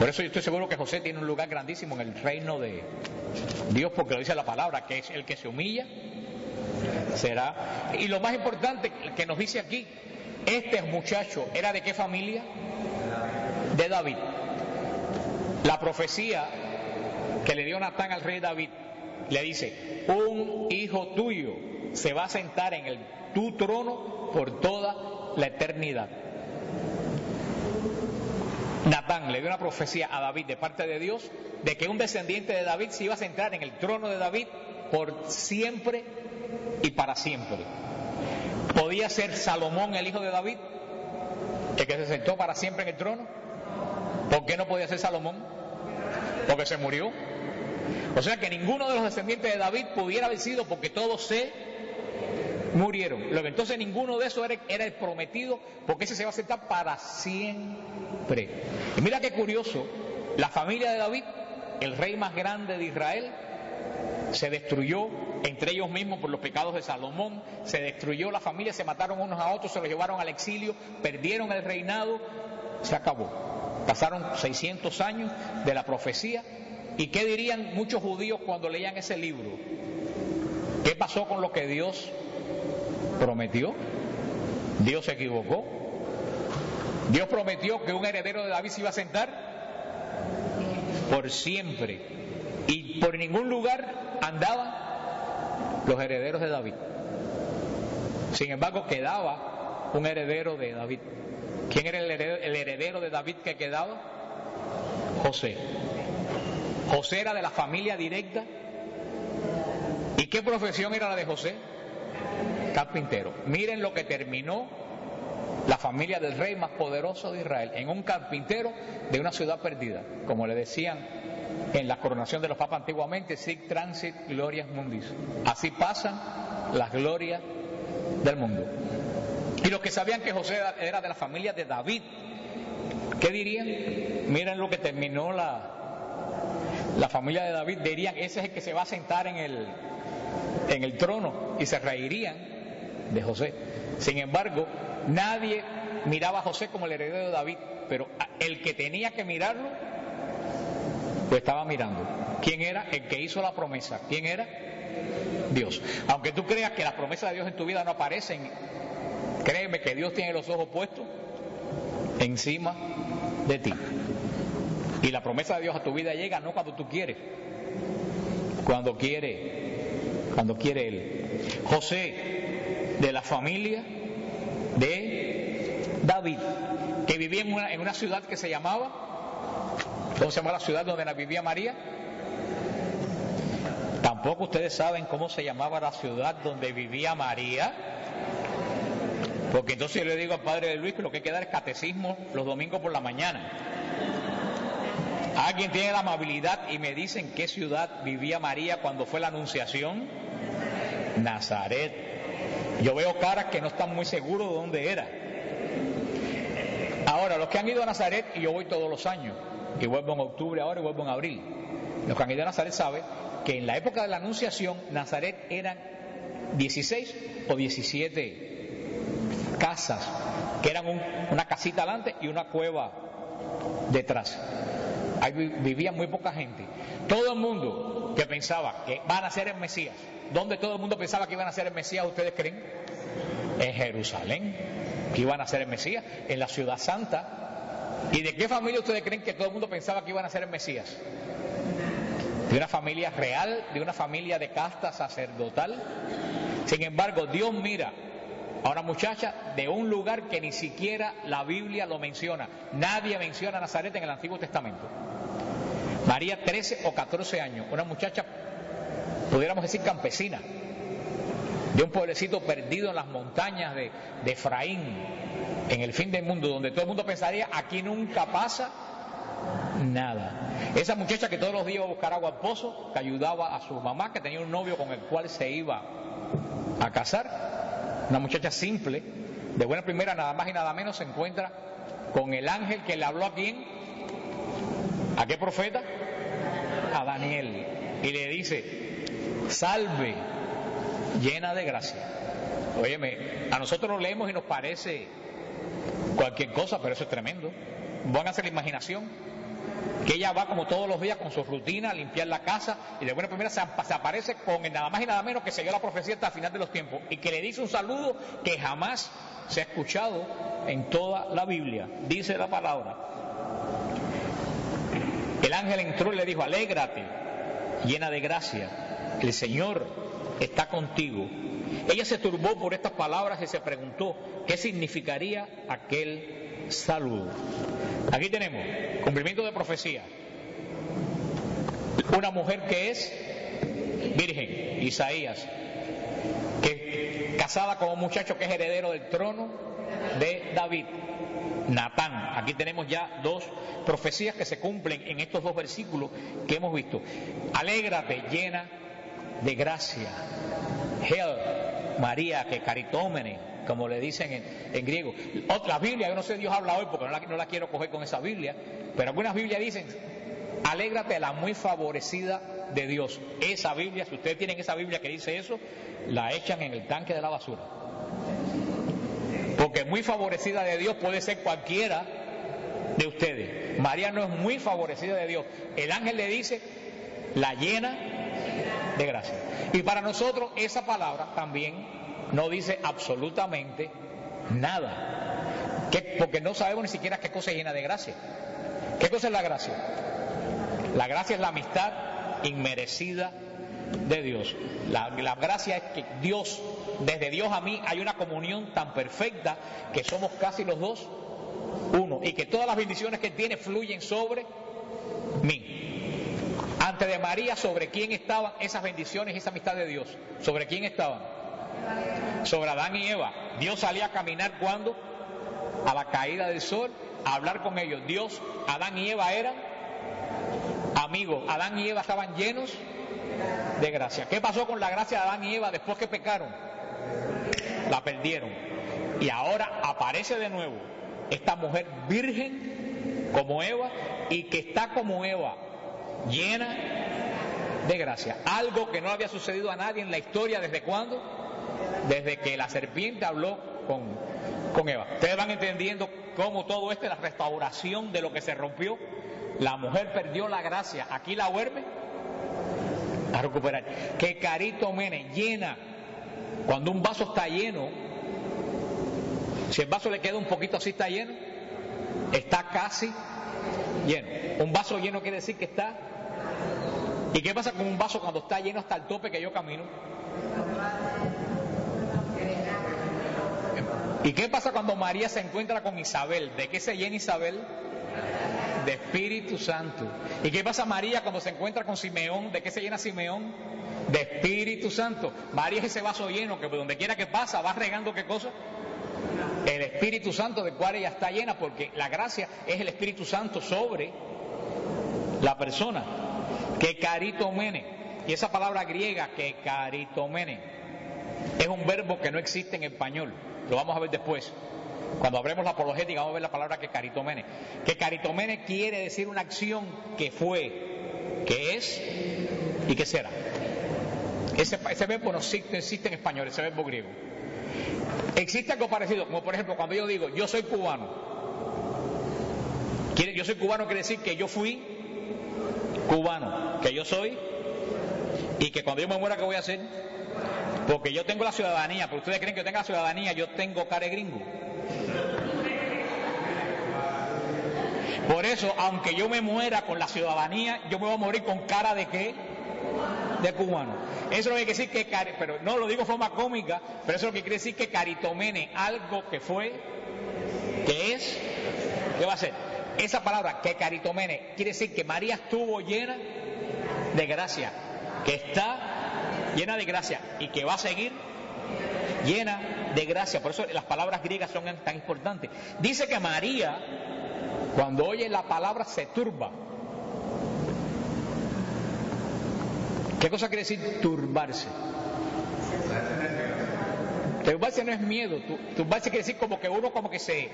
Por eso yo estoy seguro que José tiene un lugar grandísimo en el reino de Dios, porque lo dice la palabra, que es el que se humilla será. Y lo más importante que nos dice aquí, este muchacho era ¿de qué familia? De David. La profecía que le dio Natán al rey David le dice, un hijo tuyo se va a sentar en tu trono por toda la eternidad. Natán le dio una profecía a David de parte de Dios de que un descendiente de David se iba a sentar en el trono de David por siempre y para siempre. ¿Podía ser Salomón el hijo de David, el que se sentó para siempre en el trono? ¿Por qué no podía ser Salomón? Porque se murió. O sea que ninguno de los descendientes de David pudiera haber sido, porque todos se murieron. Entonces ninguno de esos era el prometido, porque ese se va a sentar para siempre. Y mira qué curioso, la familia de David, el rey más grande de Israel, se destruyó entre ellos mismos por los pecados de Salomón, se destruyó la familia, se mataron unos a otros, se los llevaron al exilio, perdieron el reinado, se acabó. Pasaron 600 años de la profecía. ¿Y qué dirían muchos judíos cuando leían ese libro? ¿Qué pasó con lo que Dios prometió? ¿Dios se equivocó? ¿Dios prometió que un heredero de David se iba a sentar por siempre? Y por ningún lugar andaban los herederos de David. Sin embargo, quedaba un heredero de David. ¿Quién era el heredero de David que quedaba? José. José era de la familia directa. ¿Y qué profesión era la de José? Carpintero. Miren lo que terminó la familia del rey más poderoso de Israel, en un carpintero de una ciudad perdida, como le decían en la coronación de los papas antiguamente, sic transit glorias mundis. Así pasan las glorias del mundo. Y los que sabían que José era de la familia de David, ¿qué dirían? Miren lo que terminó la familia de David. Dirían, ese es el que se va a sentar en el trono, y se reirían de José. Sin embargo, nadie miraba a José como el heredero de David, pero el que tenía que mirarlo lo estaba mirando. ¿Quién era? El que hizo la promesa. ¿Quién era? Dios. Aunque tú creas que las promesas de Dios en tu vida no aparecen, créeme que Dios tiene los ojos puestos encima de ti. Y la promesa de Dios a tu vida llega no cuando tú quieres, cuando quiere Él. José, de la familia de David, que vivía en una ciudad que se llamaba, ¿cómo se llama la ciudad donde vivía María? Tampoco ustedes saben cómo se llamaba la ciudad donde vivía María. Porque entonces yo le digo al padre de Luis que lo que hay que dar es catecismo los domingos por la mañana. ¿Alguien tiene la amabilidad y me dicen qué ciudad vivía María cuando fue la anunciación? Nazaret. Yo veo caras que no están muy seguros de dónde era. Ahora, los que han ido a Nazaret, y yo voy todos los años, y vuelvo en octubre ahora y vuelvo en abril, los que han ido a Nazaret saben que en la época de la anunciación, Nazaret eran 16 o 17 casas, que eran una casita adelante y una cueva detrás. Ahí vivía muy poca gente. Todo el mundo que pensaba que van a ser el Mesías. ¿Dónde todo el mundo pensaba que iban a ser el Mesías, ustedes creen? En Jerusalén, que iban a ser el Mesías, en la ciudad santa. ¿Y de qué familia ustedes creen que todo el mundo pensaba que iban a ser el Mesías? De una familia real, de una familia de casta sacerdotal. Sin embargo, Dios mira a una muchacha de un lugar que ni siquiera la Biblia lo menciona. Nadie menciona a Nazaret en el Antiguo Testamento. María, 13 o 14 años, una muchacha, pudiéramos decir campesina, de un pueblecito perdido en las montañas de Efraín, en el fin del mundo, donde todo el mundo pensaría, aquí nunca pasa nada. Esa muchacha que todos los días iba a buscar agua al pozo, que ayudaba a su mamá, que tenía un novio con el cual se iba a casar, una muchacha simple, de buena primera, nada más y nada menos, se encuentra con el ángel que le habló a quién, ¿a qué profeta? A Daniel, y le dice, salve, llena de gracia. Óyeme, a nosotros lo leemos y nos parece cualquier cosa, pero eso es tremendo. Van a hacer la imaginación que ella va como todos los días con su rutina a limpiar la casa, y de buena primera se aparece con el nada más y nada menos que se dio la profecía hasta el final de los tiempos, y que le dice un saludo que jamás se ha escuchado en toda la Biblia. Dice la palabra, el ángel entró y le dijo, alégrate, llena de gracia, el Señor está contigo. Ella se turbó por estas palabras y se preguntó qué significaría aquel saludo. Aquí tenemos cumplimiento de profecía. Una mujer que es virgen, Isaías, que casada con un muchacho que es heredero del trono de David, Natán. Aquí tenemos ya dos profecías que se cumplen en estos dos versículos que hemos visto. Alégrate, llena de gracia. Hail, María, que caritómene, como le dicen en griego. Otra Biblia, yo no sé, Dios habla hoy porque no la quiero coger con esa Biblia, pero algunas Biblias dicen, alégrate, la muy favorecida de Dios. Esa Biblia, si ustedes tienen esa Biblia que dice eso, la echan en el tanque de la basura. Porque muy favorecida de Dios puede ser cualquiera de ustedes. María no es muy favorecida de Dios. El ángel le dice, la llena de gracia. Y para nosotros esa palabra también no dice absolutamente nada. Porque no sabemos ni siquiera qué cosa es llena de gracia. ¿Qué cosa es la gracia? La gracia es la amistad inmerecida de Dios. La gracia es que Dios, desde Dios a mí, hay una comunión tan perfecta que somos casi los dos uno, y que todas las bendiciones que Él tiene fluyen sobre mí. Antes de María, ¿sobre quién estaban esas bendiciones y esa amistad de Dios? ¿Sobre quién estaban? Sobre Adán y Eva. Dios salía a caminar cuando, a la caída del sol, a hablar con ellos. Dios, Adán y Eva eran amigos. Adán y Eva estaban llenos de gracia. ¿Qué pasó con la gracia de Adán y Eva después que pecaron? La perdieron. Y ahora aparece de nuevo esta mujer virgen como Eva, y que está como Eva, llena de gracia. Algo que no había sucedido a nadie en la historia. ¿Desde cuándo? Desde que la serpiente habló con Eva. Ustedes van entendiendo cómo todo esto es la restauración de lo que se rompió. La mujer perdió la gracia, aquí la vuelve a recuperar. Que caritomene, llena. Cuando un vaso está lleno, si el vaso le queda un poquito así, está lleno, está casi lleno. Un vaso lleno quiere decir que está. ¿Y qué pasa con un vaso cuando está lleno hasta el tope que yo camino? ¿Y qué pasa cuando María se encuentra con Isabel? ¿De qué se llena Isabel? De Espíritu Santo. ¿Y qué pasa María cuando se encuentra con Simeón? ¿De qué se llena Simeón? De Espíritu Santo. María es ese vaso lleno que por donde quiera que pasa va regando ¿qué cosa? El Espíritu Santo, del cual ella está llena, porque la gracia es el Espíritu Santo sobre la persona. Que caritomene. Y esa palabra griega, que caritomene, es un verbo que no existe en español. Lo vamos a ver después. Cuando hablemos la apologética vamos a ver la palabra que caritomene. Que caritomene quiere decir una acción que fue, que es y que será. Ese verbo no existe en español, ese verbo griego. Existe algo parecido, como por ejemplo cuando yo digo yo soy cubano. Yo soy cubano quiere decir que yo fui cubano, que yo soy, y que cuando yo me muera ¿qué voy a hacer? Porque yo tengo la ciudadanía. ¿Pero ustedes creen que yo tenga la ciudadanía? Yo tengo cara de gringo. Por eso, aunque yo me muera con la ciudadanía, yo me voy a morir con cara de ¿qué? de cubano. Eso es lo que quiere decir que, pero no lo digo de forma cómica, pero eso es lo que quiere decir que caritomene, algo que fue, que es, ¿qué va a ser? Esa palabra, que caritomene, quiere decir que María estuvo llena de gracia, que está llena de gracia y que va a seguir llena de gracia. Por eso las palabras griegas son tan importantes. Dice que María, cuando oye la palabra, se turba. ¿Qué cosa quiere decir turbarse? Turbarse no es miedo, turbarse quiere decir como que uno como que se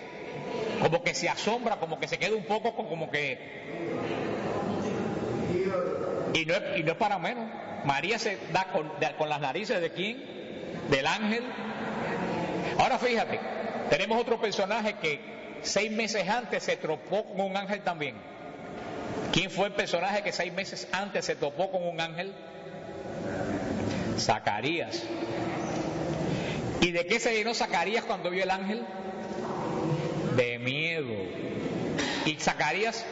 asombra, como que se queda un poco como que... Y no es para menos. María se da con las narices de ¿quién? Del ángel. Ahora fíjate, tenemos otro personaje que 6 meses antes se topó con un ángel también. ¿Quién fue el personaje que 6 meses antes se topó con un ángel? Zacarías. ¿Y de qué se llenó Zacarías cuando vio el ángel? De miedo. Y Zacarías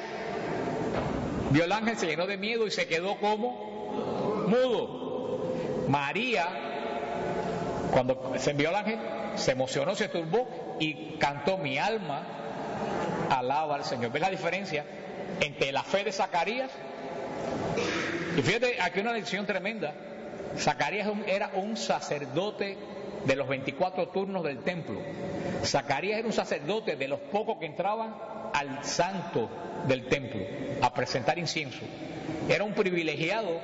vio el ángel, se llenó de miedo y se quedó como mudo. María, cuando se envió el ángel, se emocionó, se turbó y cantó: mi alma alaba al Señor. ¿Ves la diferencia entre la fe de Zacarías? Y fíjate, aquí una lección tremenda. Zacarías era un sacerdote de los 24 turnos del templo. Zacarías era un sacerdote de los pocos que entraban al santo del templo a presentar incienso. Era un privilegiado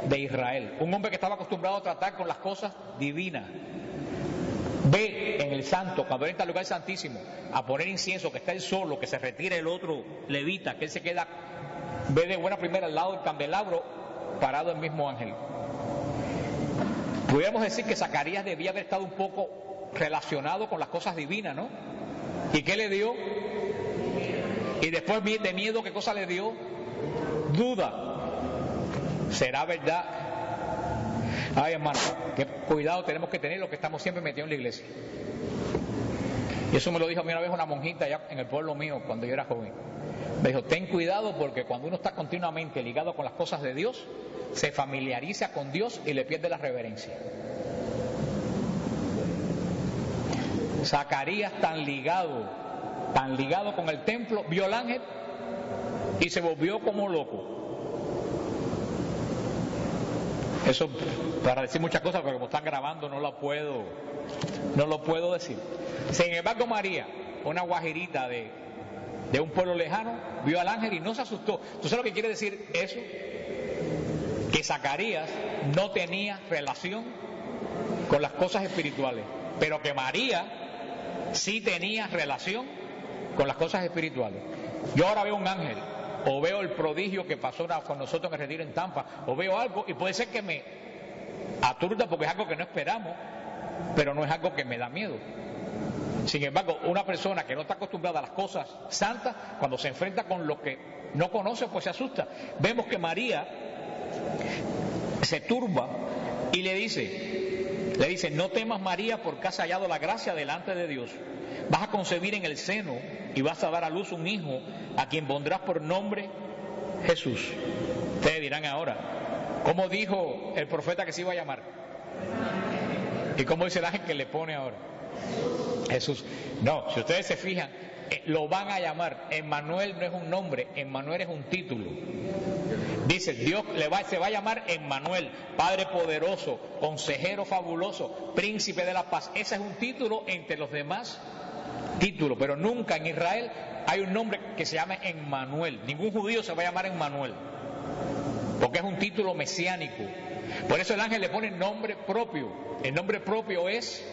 de Israel, un hombre que estaba acostumbrado a tratar con las cosas divinas. Ve en el santo, cuando entra al lugar santísimo, a poner incienso, que está él solo, que se retira el otro levita, que él se queda, ve de buena primera al lado del candelabro, parado el mismo ángel. Pudiéramos decir que Zacarías debía haber estado un poco relacionado con las cosas divinas, ¿no? ¿Y qué le dio? Y después de miedo, ¿qué cosa le dio? Duda. ¿Será verdad? Ay, hermano, qué cuidado tenemos que tener los que estamos siempre metidos en la iglesia. Y eso me lo dijo a mí una vez una monjita allá en el pueblo mío cuando yo era joven. Me dijo: ten cuidado, porque cuando uno está continuamente ligado con las cosas de Dios, se familiariza con Dios y le pierde la reverencia. Zacarías, tan ligado con el templo, vio al ángel y se volvió como loco. Eso para decir muchas cosas, pero como están grabando no lo puedo decir. Sin embargo, María, una guajirita de un pueblo lejano, vio al ángel y no se asustó. ¿Tú sabes lo que quiere decir eso? Que Zacarías no tenía relación con las cosas espirituales, pero que María sí tenía relación con las cosas espirituales. Yo ahora veo un ángel, o veo el prodigio que pasó con nosotros en el retiro en Tampa, o veo algo y puede ser que me aturda porque es algo que no esperamos, pero no es algo que me da miedo. Sin embargo, una persona que no está acostumbrada a las cosas santas, cuando se enfrenta con lo que no conoce, pues se asusta. Vemos que María se turba y le dice: no temas, María, porque has hallado la gracia delante de Dios. Vas a concebir en el seno y vas a dar a luz un hijo, a quien pondrás por nombre Jesús. Ustedes dirán ahora: ¿cómo dijo el profeta que se iba a llamar? ¿Y cómo dice el ángel que le pone ahora? Jesús. No, si ustedes se fijan, lo van a llamar. Emmanuel no es un nombre, Emmanuel es un título. Dice: Dios se va a llamar Emmanuel, Padre poderoso, Consejero fabuloso, Príncipe de la paz. Ese es un título entre los demás títulos, pero nunca en Israel hay un nombre que se llame Emmanuel. Ningún judío se va a llamar Emmanuel, porque es un título mesiánico. Por eso el ángel le pone nombre propio. El nombre propio es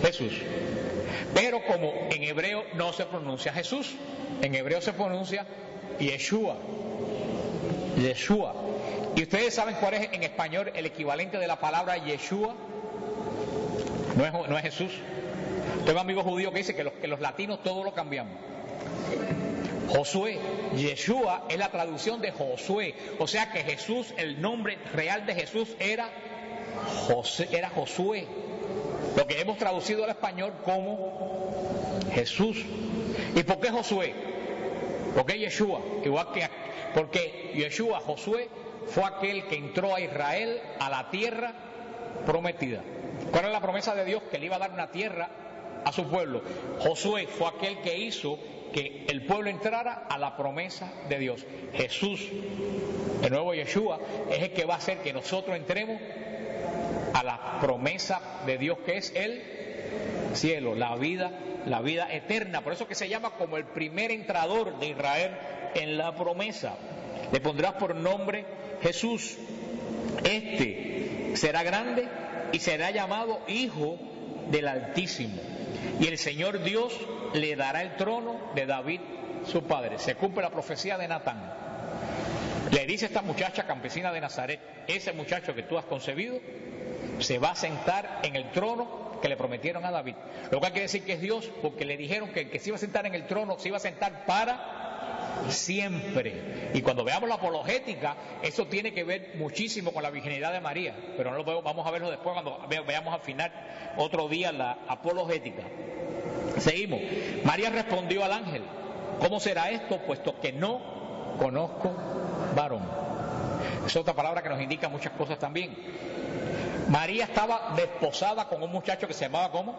Jesús. Pero como en hebreo no se pronuncia Jesús, en hebreo se pronuncia Yeshua. Yeshua. ¿Y ustedes saben cuál es en español el equivalente de la palabra Yeshua? No es Jesús. Tengo amigos judíos que dicen que los latinos todo lo cambiamos. Josué. Yeshua es la traducción de Josué. O sea que Jesús, el nombre real de Jesús era Josué. Lo que hemos traducido al español como Jesús. ¿Y por qué Josué? ¿Por qué Yeshua? Porque Yeshua, Josué, fue aquel que entró a Israel a la tierra prometida. ¿Cuál era la promesa de Dios? Que le iba a dar una tierra a su pueblo. Josué fue aquel que hizo que el pueblo entrara a la promesa de Dios. Jesús, el nuevo Yeshua, es el que va a hacer que nosotros entremos a la promesa de Dios, que es el cielo, la vida eterna. Por eso que se llama como el primer entrador de Israel en la promesa. Le pondrás por nombre Jesús. Este será grande y será llamado Hijo del Altísimo. Y el Señor Dios le dará el trono de David, su padre. Se cumple la profecía de Natán. Le dice esta muchacha campesina de Nazaret: ese muchacho que tú has concebido se va a sentar en el trono que le prometieron a David. Lo cual quiere decir que es Dios, porque le dijeron que el que se iba a sentar en el trono se iba a sentar para siempre. Y cuando veamos la apologética, eso tiene que ver muchísimo con la virginidad de María, pero no lo veo, vamos a verlo después cuando veamos al final otro día la apologética. Seguimos. María respondió al ángel: ¿cómo será esto, puesto que no conozco varón? Es otra palabra que nos indica muchas cosas también. María estaba desposada con un muchacho que se llamaba ¿cómo?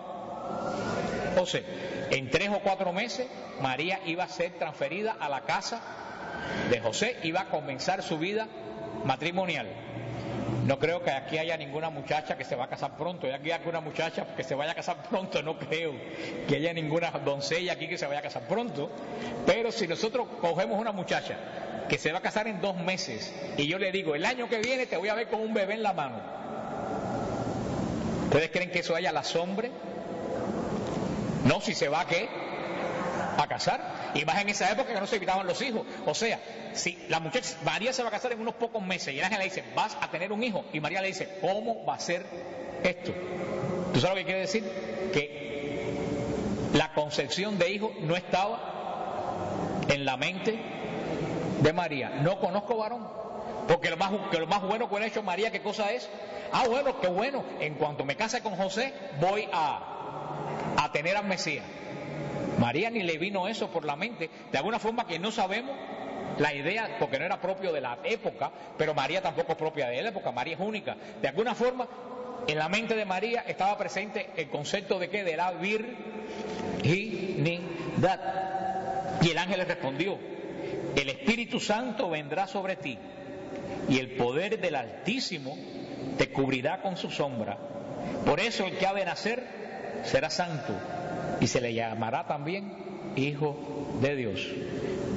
José. En 3 o 4 meses María iba a ser transferida a la casa de José, iba a comenzar su vida matrimonial. No creo que aquí haya ninguna muchacha que se va a casar pronto. Y aquí hay alguna muchacha que se vaya a casar pronto, no creo que haya ninguna doncella aquí que se vaya a casar pronto. Pero si nosotros cogemos una muchacha que se va a casar en 2 meses y yo le digo: el año que viene te voy a ver con un bebé en la mano, ¿ustedes creen que eso haya la sombra? No, si se va a ¿qué? A casar. Y más en esa época que no se evitaban los hijos. O sea, si la muchacha, María se va a casar en unos pocos meses y el ángel le dice: vas a tener un hijo, y María le dice: ¿cómo va a ser esto? ¿Tú sabes lo que quiere decir? Que la concepción de hijo no estaba en la mente de María. No conozco varón. Porque lo más bueno que ha hecho María, ¿qué cosa es? Bueno, qué bueno, en cuanto me case con José voy a tener al Mesías. María ni le vino eso por la mente. De alguna forma que no sabemos la idea, porque no era propio de la época, pero María tampoco es propia de la época. María es única. De alguna forma en la mente de María estaba presente el concepto de ¿qué? De la virginidad. Y el ángel le respondió: el Espíritu Santo vendrá sobre ti y el poder del Altísimo te cubrirá con su sombra. Por eso el que ha de nacer será santo y se le llamará también Hijo de Dios.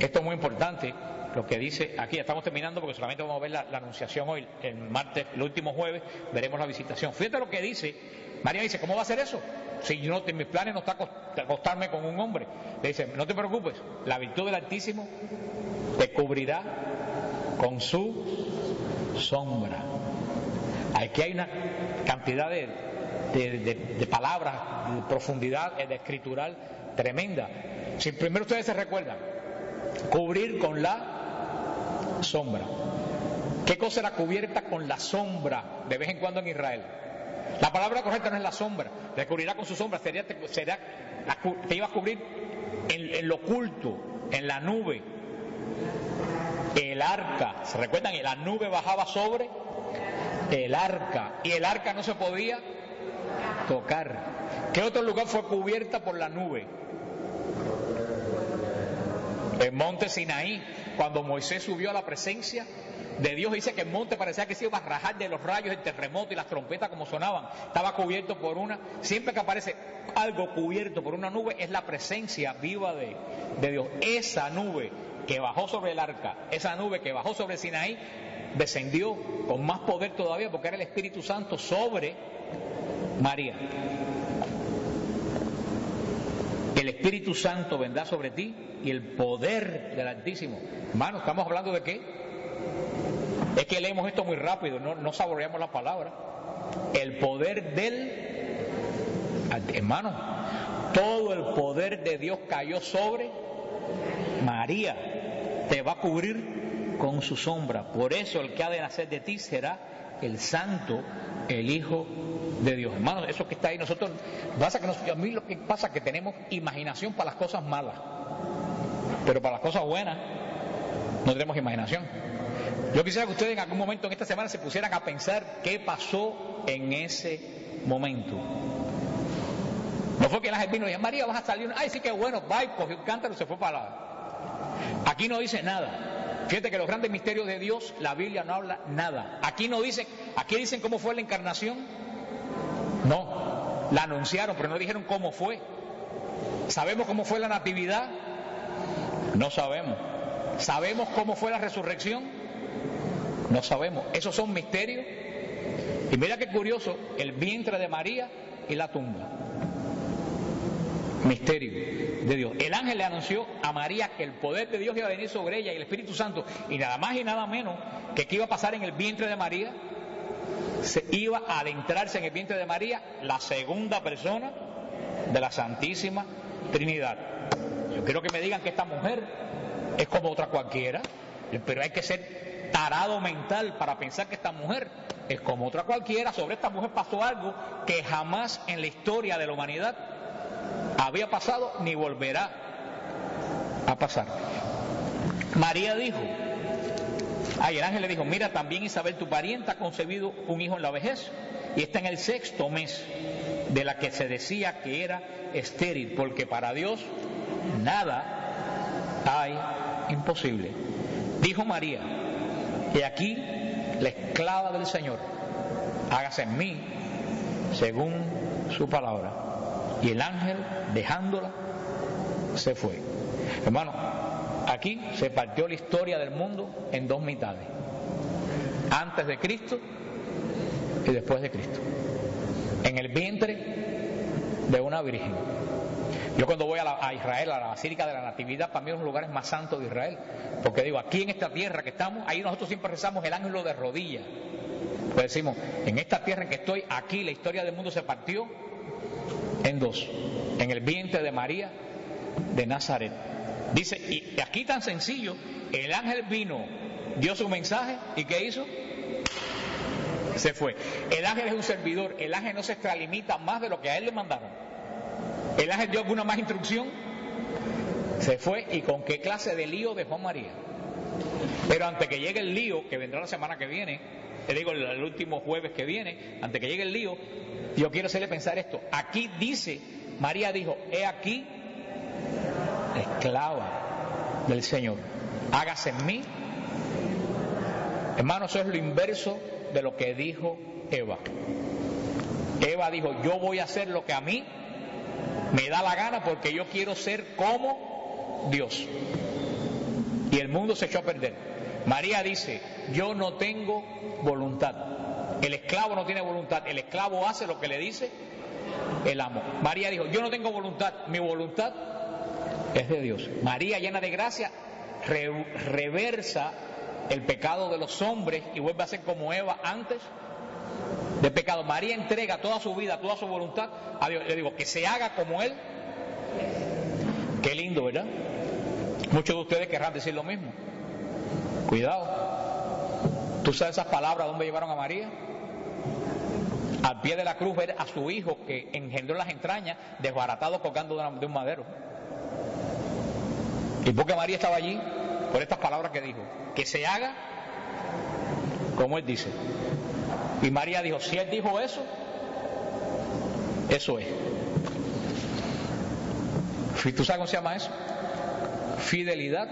Esto es muy importante lo que dice aquí. Ya estamos terminando porque solamente vamos a ver la anunciación hoy. El martes, el último jueves, veremos la visitación. Fíjate lo que dice. María dice: ¿cómo va a ser eso? Si yo no, en mis planes no está acostarme con un hombre. Le dice: no te preocupes, la virtud del Altísimo te cubrirá con su sombra. Aquí hay una cantidad de palabras, de profundidad, de escritural tremenda. Si primero ustedes se recuerdan, cubrir con la sombra. ¿Qué cosa era cubierta con la sombra de vez en cuando en Israel? La palabra correcta no es la sombra. Te cubrirá con su sombra, te iba a cubrir en lo oculto, en la nube. El arca, ¿se recuerdan? La nube bajaba sobre el arca y el arca no se podía tocar. ¿Qué otro lugar fue cubierta por la nube? El monte Sinaí, cuando Moisés subió a la presencia de Dios, dice que el monte parecía que se iba a rajar de los rayos, el terremoto y las trompetas como sonaban. Estaba cubierto por siempre que aparece algo cubierto por una nube, es la presencia viva de Dios. Esa nube que bajó sobre el arca, esa nube que bajó sobre Sinaí, descendió con más poder todavía, porque era el Espíritu Santo sobre María. El Espíritu Santo vendrá sobre ti y el poder del Altísimo. Hermano, ¿estamos hablando de qué? Es que leemos esto muy rápido, no saboreamos la palabra. El poder del... Hermano, todo el poder de Dios cayó sobre María. Te va a cubrir con su sombra. Por eso el que ha de nacer de ti será el Santo, el Hijo de Dios. Hermano, eso que está ahí, nosotros, a mí lo que pasa es que tenemos imaginación para las cosas malas, pero para las cosas buenas no tenemos imaginación. Yo quisiera que ustedes en algún momento en esta semana se pusieran a pensar qué pasó en ese momento. No fue que el ángel vino y dijo, María, vas a salir. Ay, sí, que bueno, va y cogió un cántaro y se fue para la... Aquí no dice nada. Fíjate que los grandes misterios de Dios, la Biblia no habla nada. Aquí no dicen, aquí dicen cómo fue la encarnación. No, la anunciaron, pero no dijeron cómo fue. ¿Sabemos cómo fue la natividad? No sabemos. ¿Sabemos cómo fue la resurrección? No sabemos. Esos son misterios. Y mira qué curioso, el vientre de María y la tumba. Misterio de Dios. El ángel le anunció a María que el poder de Dios iba a venir sobre ella y el Espíritu Santo, y nada más y nada menos que iba a pasar en el vientre de María, se iba a adentrarse en el vientre de María la segunda persona de la Santísima Trinidad. Yo quiero que me digan que esta mujer es como otra cualquiera, pero hay que ser tarado mental para pensar que esta mujer es como otra cualquiera. Sobre esta mujer pasó algo que jamás en la historia de la humanidad había pasado ni volverá a pasar. María dijo, el ángel le dijo, mira, también Isabel tu parienta ha concebido un hijo en la vejez y está en el 6º mes de la que se decía que era estéril, porque para Dios nada hay imposible. Dijo María, he aquí la esclava del Señor, hágase en mí según su palabra. Y el ángel, dejándola, se fue. Hermano, aquí se partió la historia del mundo en dos mitades: antes de Cristo y después de Cristo, en el vientre de una virgen. Yo cuando voy a Israel, a la Basílica de la Natividad, para mí es uno de los lugares más santos de Israel, porque digo, aquí en esta tierra que estamos, ahí nosotros siempre rezamos el ángel de rodillas. Pues decimos, en esta tierra en que estoy, aquí la historia del mundo se partió en dos, en el vientre de María de Nazaret. Dice, y aquí tan sencillo, el ángel vino, dio su mensaje, ¿y qué hizo? Se fue. El ángel es un servidor, el ángel no se extralimita más de lo que a él le mandaron. El ángel dio alguna más instrucción, se fue, y con qué clase de lío dejó a María. Pero antes que llegue el lío, que vendrá la semana que viene, te digo el último jueves que viene, antes que llegue el lío, yo quiero hacerle pensar esto. Aquí dice, María dijo, he aquí, esclava del Señor, hágase en mí. Hermano, eso es lo inverso de lo que dijo Eva. Eva dijo, yo voy a hacer lo que a mí me da la gana porque yo quiero ser como Dios. Y el mundo se echó a perder. María dice, yo no tengo voluntad. El esclavo no tiene voluntad, el esclavo hace lo que le dice el amo. María dijo, yo no tengo voluntad, mi voluntad es de Dios. María, llena de gracia, reversa el pecado de los hombres y vuelve a ser como Eva antes del pecado. María entrega toda su vida, toda su voluntad a Dios. Le digo, que se haga como Él. Qué lindo, ¿verdad? Muchos de ustedes querrán decir lo mismo. Cuidado. ¿Tú sabes esas palabras dónde llevaron a María? Al pie de la cruz, ver a su hijo que engendró las entrañas, desbaratado colgando de un madero. ¿Y por qué María estaba allí? Por estas palabras que dijo, que se haga como Él dice. Y María dijo, si Él dijo eso, eso es. ¿Tú sabes cómo se llama eso? Fidelidad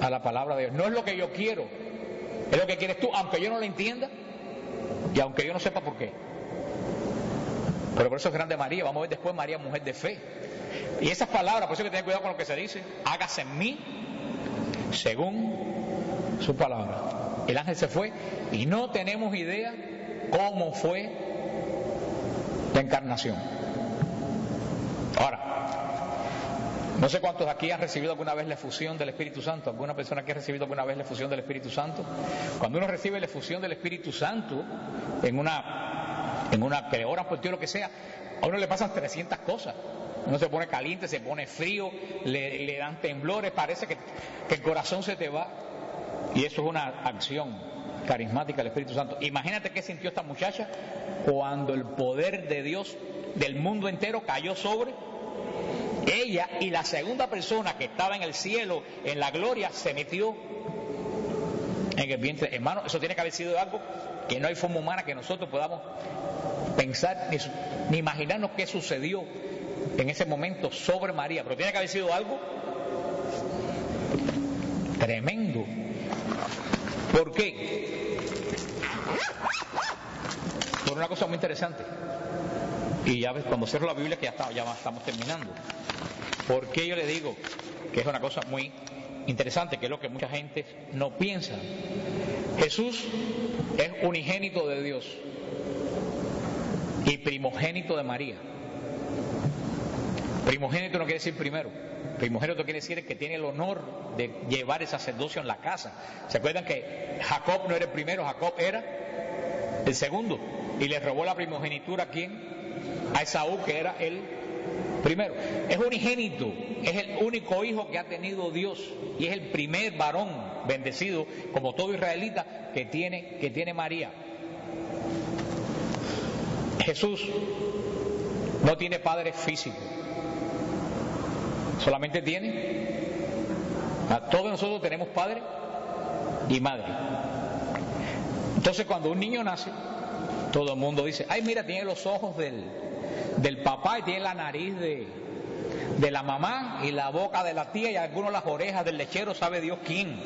a la palabra de Dios. No es lo que yo quiero, es lo que quieres tú, aunque yo no lo entienda y aunque yo no sepa por qué. Pero por eso es grande María. Vamos a ver después María, mujer de fe. Y esas palabras, por eso hay que tener cuidado con lo que se dice. Hágase en mí según su palabra. El ángel se fue y no tenemos idea cómo fue la encarnación. Ahora, no sé cuántos aquí han recibido alguna vez la efusión del Espíritu Santo. ¿Alguna persona aquí ha recibido alguna vez la efusión del Espíritu Santo? Cuando uno recibe la efusión del Espíritu Santo en una que le oran por ti o lo que sea, a uno le pasan 300 cosas. Uno se pone caliente, se pone frío, le dan temblores, parece que el corazón se te va. Y eso es una acción carismática del Espíritu Santo. Imagínate qué sintió esta muchacha cuando el poder de Dios del mundo entero cayó sobre ella, y la segunda persona que estaba en el cielo, en la gloria, se metió en el vientre. Hermano, eso tiene que haber sido algo que no hay forma humana que nosotros podamos pensar ni imaginarnos qué sucedió en ese momento sobre María, pero tiene que haber sido algo tremendo. ¿Por qué? Por una cosa muy interesante. Y ya ves, cuando cierro la Biblia, que ya estamos terminando. ¿Por qué yo le digo que es una cosa muy interesante, que es lo que mucha gente no piensa? Jesús es unigénito de Dios y primogénito de María. Primogénito no quiere decir primero. Primogénito quiere decir el que tiene el honor de llevar el sacerdocio en la casa. ¿Se acuerdan que Jacob no era el primero? Jacob era el segundo. Y le robó la primogenitura ¿a quién? A Esaú, que era el primero. Es unigénito, es el único hijo que ha tenido Dios y es el primer varón bendecido, como todo israelita, que tiene María. Jesús no tiene padre físico, solamente tiene, todos nosotros tenemos padre y madre. Entonces cuando un niño nace, todo el mundo dice, ay mira, tiene los ojos del papá y tiene la nariz de la mamá y la boca de la tía y algunos las orejas del lechero, sabe Dios quién.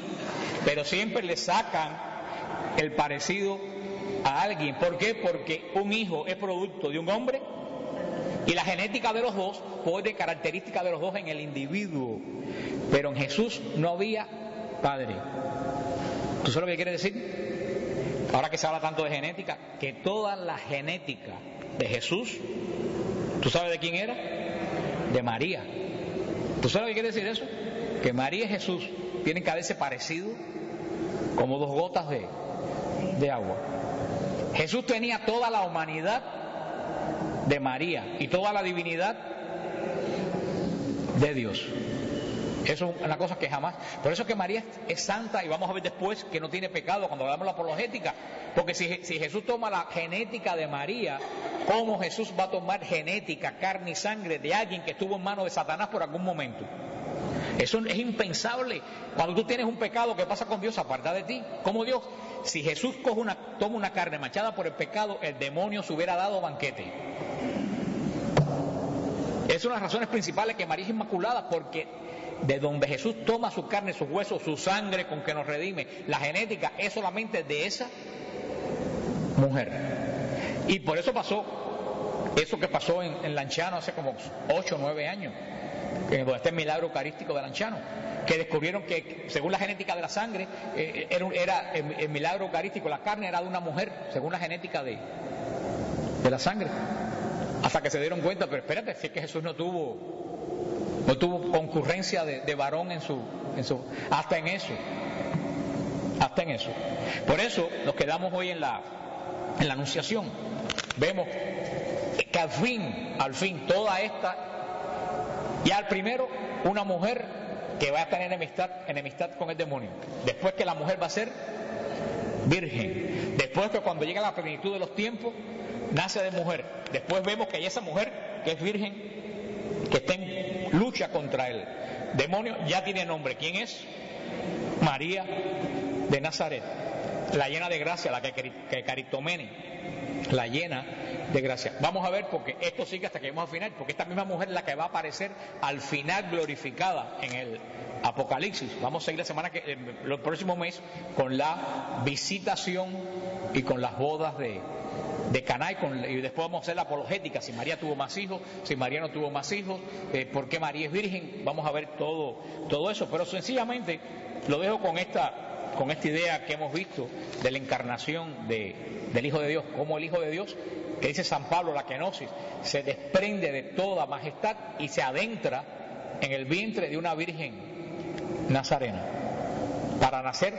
Pero siempre le sacan el parecido a alguien. ¿Por qué? Porque un hijo es producto de un hombre y la genética de los dos puede características de los dos en el individuo. Pero en Jesús no había padre. ¿Tú sabes lo que quiere decir? Ahora que se habla tanto de genética, que toda la genética de Jesús, ¿tú sabes de quién era? De María. ¿Tú sabes lo que quiere decir eso? Que María y Jesús tienen que haberse parecido como dos gotas de agua. Jesús tenía toda la humanidad de María y toda la divinidad de Dios. Eso es una cosa que jamás. Por eso es que María es santa, y vamos a ver después que no tiene pecado cuando hablamos de la apologética. Porque si Jesús toma la genética de María, ¿cómo Jesús va a tomar genética, carne y sangre de alguien que estuvo en manos de Satanás por algún momento? Eso es impensable. Cuando tú tienes un pecado, ¿qué pasa con Dios? Aparta de ti. ¿Cómo Dios? Si Jesús toma una carne manchada por el pecado, el demonio se hubiera dado banquete. Es una de las razones principales que María es inmaculada, porque de donde Jesús toma su carne, sus huesos, su sangre con que nos redime, la genética es solamente de esa mujer. Y por eso pasó eso que pasó en Lanciano hace como 8 o 9 años, donde está el milagro eucarístico de Lanciano, que descubrieron que según la genética de la sangre era el milagro eucarístico, la carne era de una mujer según la genética de la sangre, hasta que se dieron cuenta, pero espérate, si es que Jesús no tuvo concurrencia de varón en su hasta en eso. Por eso nos quedamos hoy en la anunciación. Vemos que al fin toda esta, y al primero una mujer que va a tener enemistad con el demonio, después que la mujer va a ser virgen, después que cuando llega la plenitud de los tiempos nace de mujer, después vemos que hay esa mujer que es virgen, que está en lucha contra el demonio, ya tiene nombre. ¿Quién es? María de Nazaret, la llena de gracia, la que Caritomene, la llena de gracia. Vamos a ver, porque esto sigue hasta que lleguemos al final, porque esta misma mujer es la que va a aparecer al final glorificada en el Apocalipsis. Vamos a seguir el próximo mes con la visitación y con las bodas de Caná, y después vamos a hacer la apologética, si María tuvo más hijos, si María no tuvo más hijos, por qué María es virgen. Vamos a ver todo eso, pero sencillamente lo dejo con esta idea que hemos visto de la encarnación del Hijo de Dios, como el Hijo de Dios, que dice San Pablo, la kenosis, se desprende de toda majestad y se adentra en el vientre de una virgen nazarena para nacer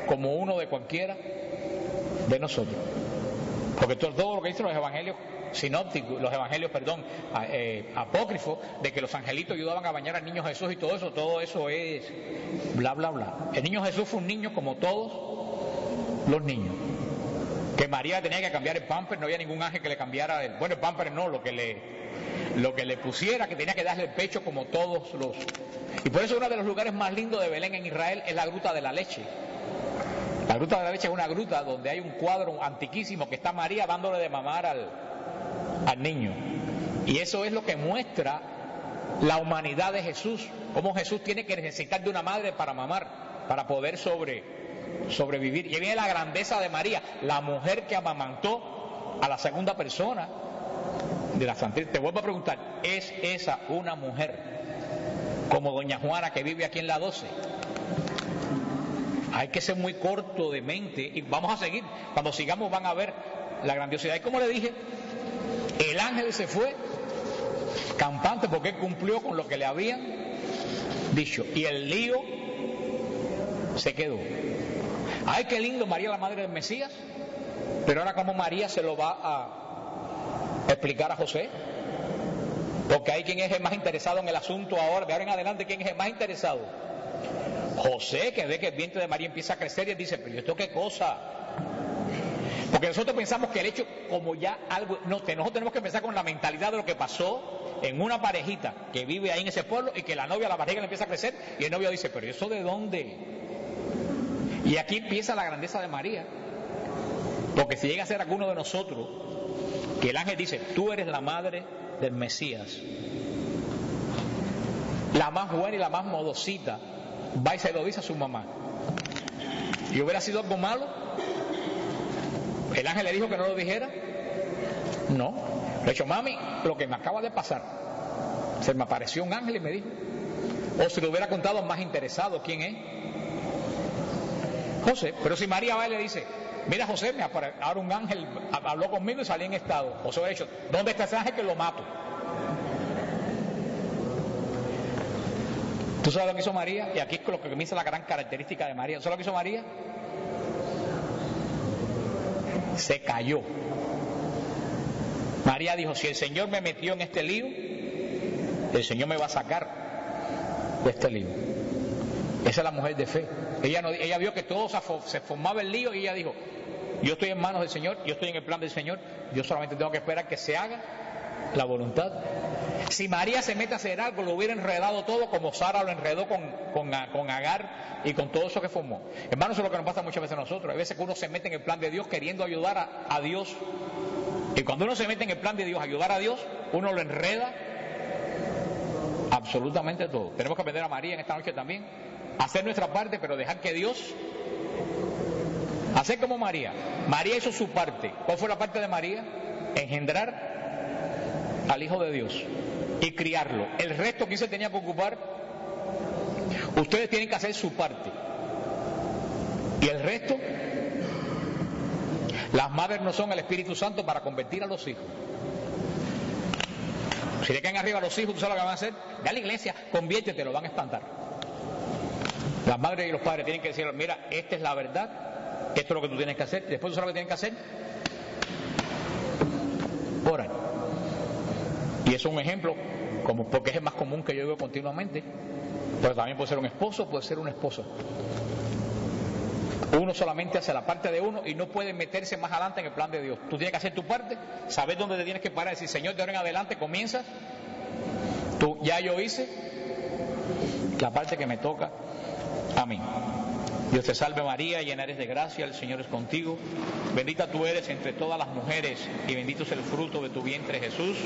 como uno de cualquiera de nosotros. Porque todo lo que dicen los evangelios sinópticos, apócrifos, de que los angelitos ayudaban a bañar al niño Jesús y todo eso es bla bla bla. El niño Jesús fue un niño como todos los niños. Que María tenía que cambiar el pamper, no había ningún ángel que le cambiara el pamper no, lo que le pusiera, que tenía que darle el pecho como todos los. Y por eso uno de los lugares más lindos de Belén en Israel es la Gruta de la Leche. La Gruta de la Leche es una gruta donde hay un cuadro antiquísimo que está María dándole de mamar al niño. Y eso es lo que muestra la humanidad de Jesús, cómo Jesús tiene que necesitar de una madre para mamar, para poder sobrevivir. Y ahí viene la grandeza de María, la mujer que amamantó a la segunda persona de la Santísima. Te vuelvo a preguntar, ¿es esa una mujer como doña Juana que vive aquí en la 12? Hay que ser muy corto de mente y vamos a seguir. Cuando sigamos van a ver la grandiosidad. Y como le dije, el ángel se fue campante porque él cumplió con lo que le habían dicho. Y el lío se quedó. Ay, qué lindo, María la madre del Mesías. Pero ahora, ¿cómo María se lo va a explicar a José? Porque hay quien es el más interesado en el asunto ahora, de ahora en adelante, ¿quién es el más interesado? José, que ve que el vientre de María empieza a crecer y él dice, pero ¿esto qué cosa? Porque nosotros pensamos que el hecho, como ya algo, no, nosotros tenemos que pensar con la mentalidad de lo que pasó en una parejita que vive ahí en ese pueblo y que la novia, la barriga le empieza a crecer y el novio dice, pero ¿eso de dónde? Y aquí empieza la grandeza de María. Porque si llega a ser alguno de nosotros, que el ángel dice, tú eres la madre del Mesías, la más buena y la más modosita, va y se lo dice a su mamá. ¿Y hubiera sido algo malo? ¿El ángel le dijo que no lo dijera? No. Le he dicho, mami, lo que me acaba de pasar, se me apareció un ángel y me dijo. O si lo hubiera contado más interesado, ¿quién es? José. Pero si María va y le dice, mira José, ahora un ángel habló conmigo y salí en estado. José hubiera dicho, ¿dónde está ese ángel que lo mato? ¿Tú sabes lo que hizo María? Y aquí es lo que me dice la gran característica de María. ¿Tú sabes lo que hizo María? Se cayó. María dijo, si el Señor me metió en este lío, el Señor me va a sacar de este lío. Esa es la mujer de fe. Ella vio que todo se formaba el lío y ella dijo, yo estoy en manos del Señor, yo estoy en el plan del Señor, yo solamente tengo que esperar que se haga la voluntad. Si María se mete a hacer algo, lo hubiera enredado todo como Sara lo enredó con Agar y con todo eso que formó. Hermanos, eso es lo que nos pasa muchas veces a nosotros. Hay veces que uno se mete en el plan de Dios queriendo ayudar a Dios. Y cuando uno se mete en el plan de Dios, ayudar a Dios, uno lo enreda absolutamente todo. Tenemos que aprender a María en esta noche también, hacer nuestra parte, pero dejar que Dios, hacer como María. María hizo su parte. ¿Cuál fue la parte de María? Engendrar al Hijo de Dios y criarlo. El resto, ¿quién se tenía que ocupar? Ustedes tienen que hacer su parte. Y el resto, las madres no son el Espíritu Santo para convertir a los hijos. Si le caen arriba a los hijos, ¿tú sabes lo que van a hacer? Ve a la iglesia, conviértete, lo van a espantar. Las madres y los padres tienen que decir, mira, esta es la verdad, esto es lo que tú tienes que hacer. Y después, ¿tú sabes lo que tienen que hacer? Orar. Y eso es un ejemplo, porque es el más común que yo veo continuamente. Pero también puede ser un esposo, puede ser una esposa. Uno solamente hace la parte de uno y no puede meterse más adelante en el plan de Dios. Tú tienes que hacer tu parte, saber dónde te tienes que parar y decir, Señor, de ahora en adelante comienzas. Ya yo hice la parte que me toca a mí. Dios te salve María, llena eres de gracia, el Señor es contigo. Bendita tú eres entre todas las mujeres y bendito es el fruto de tu vientre Jesús.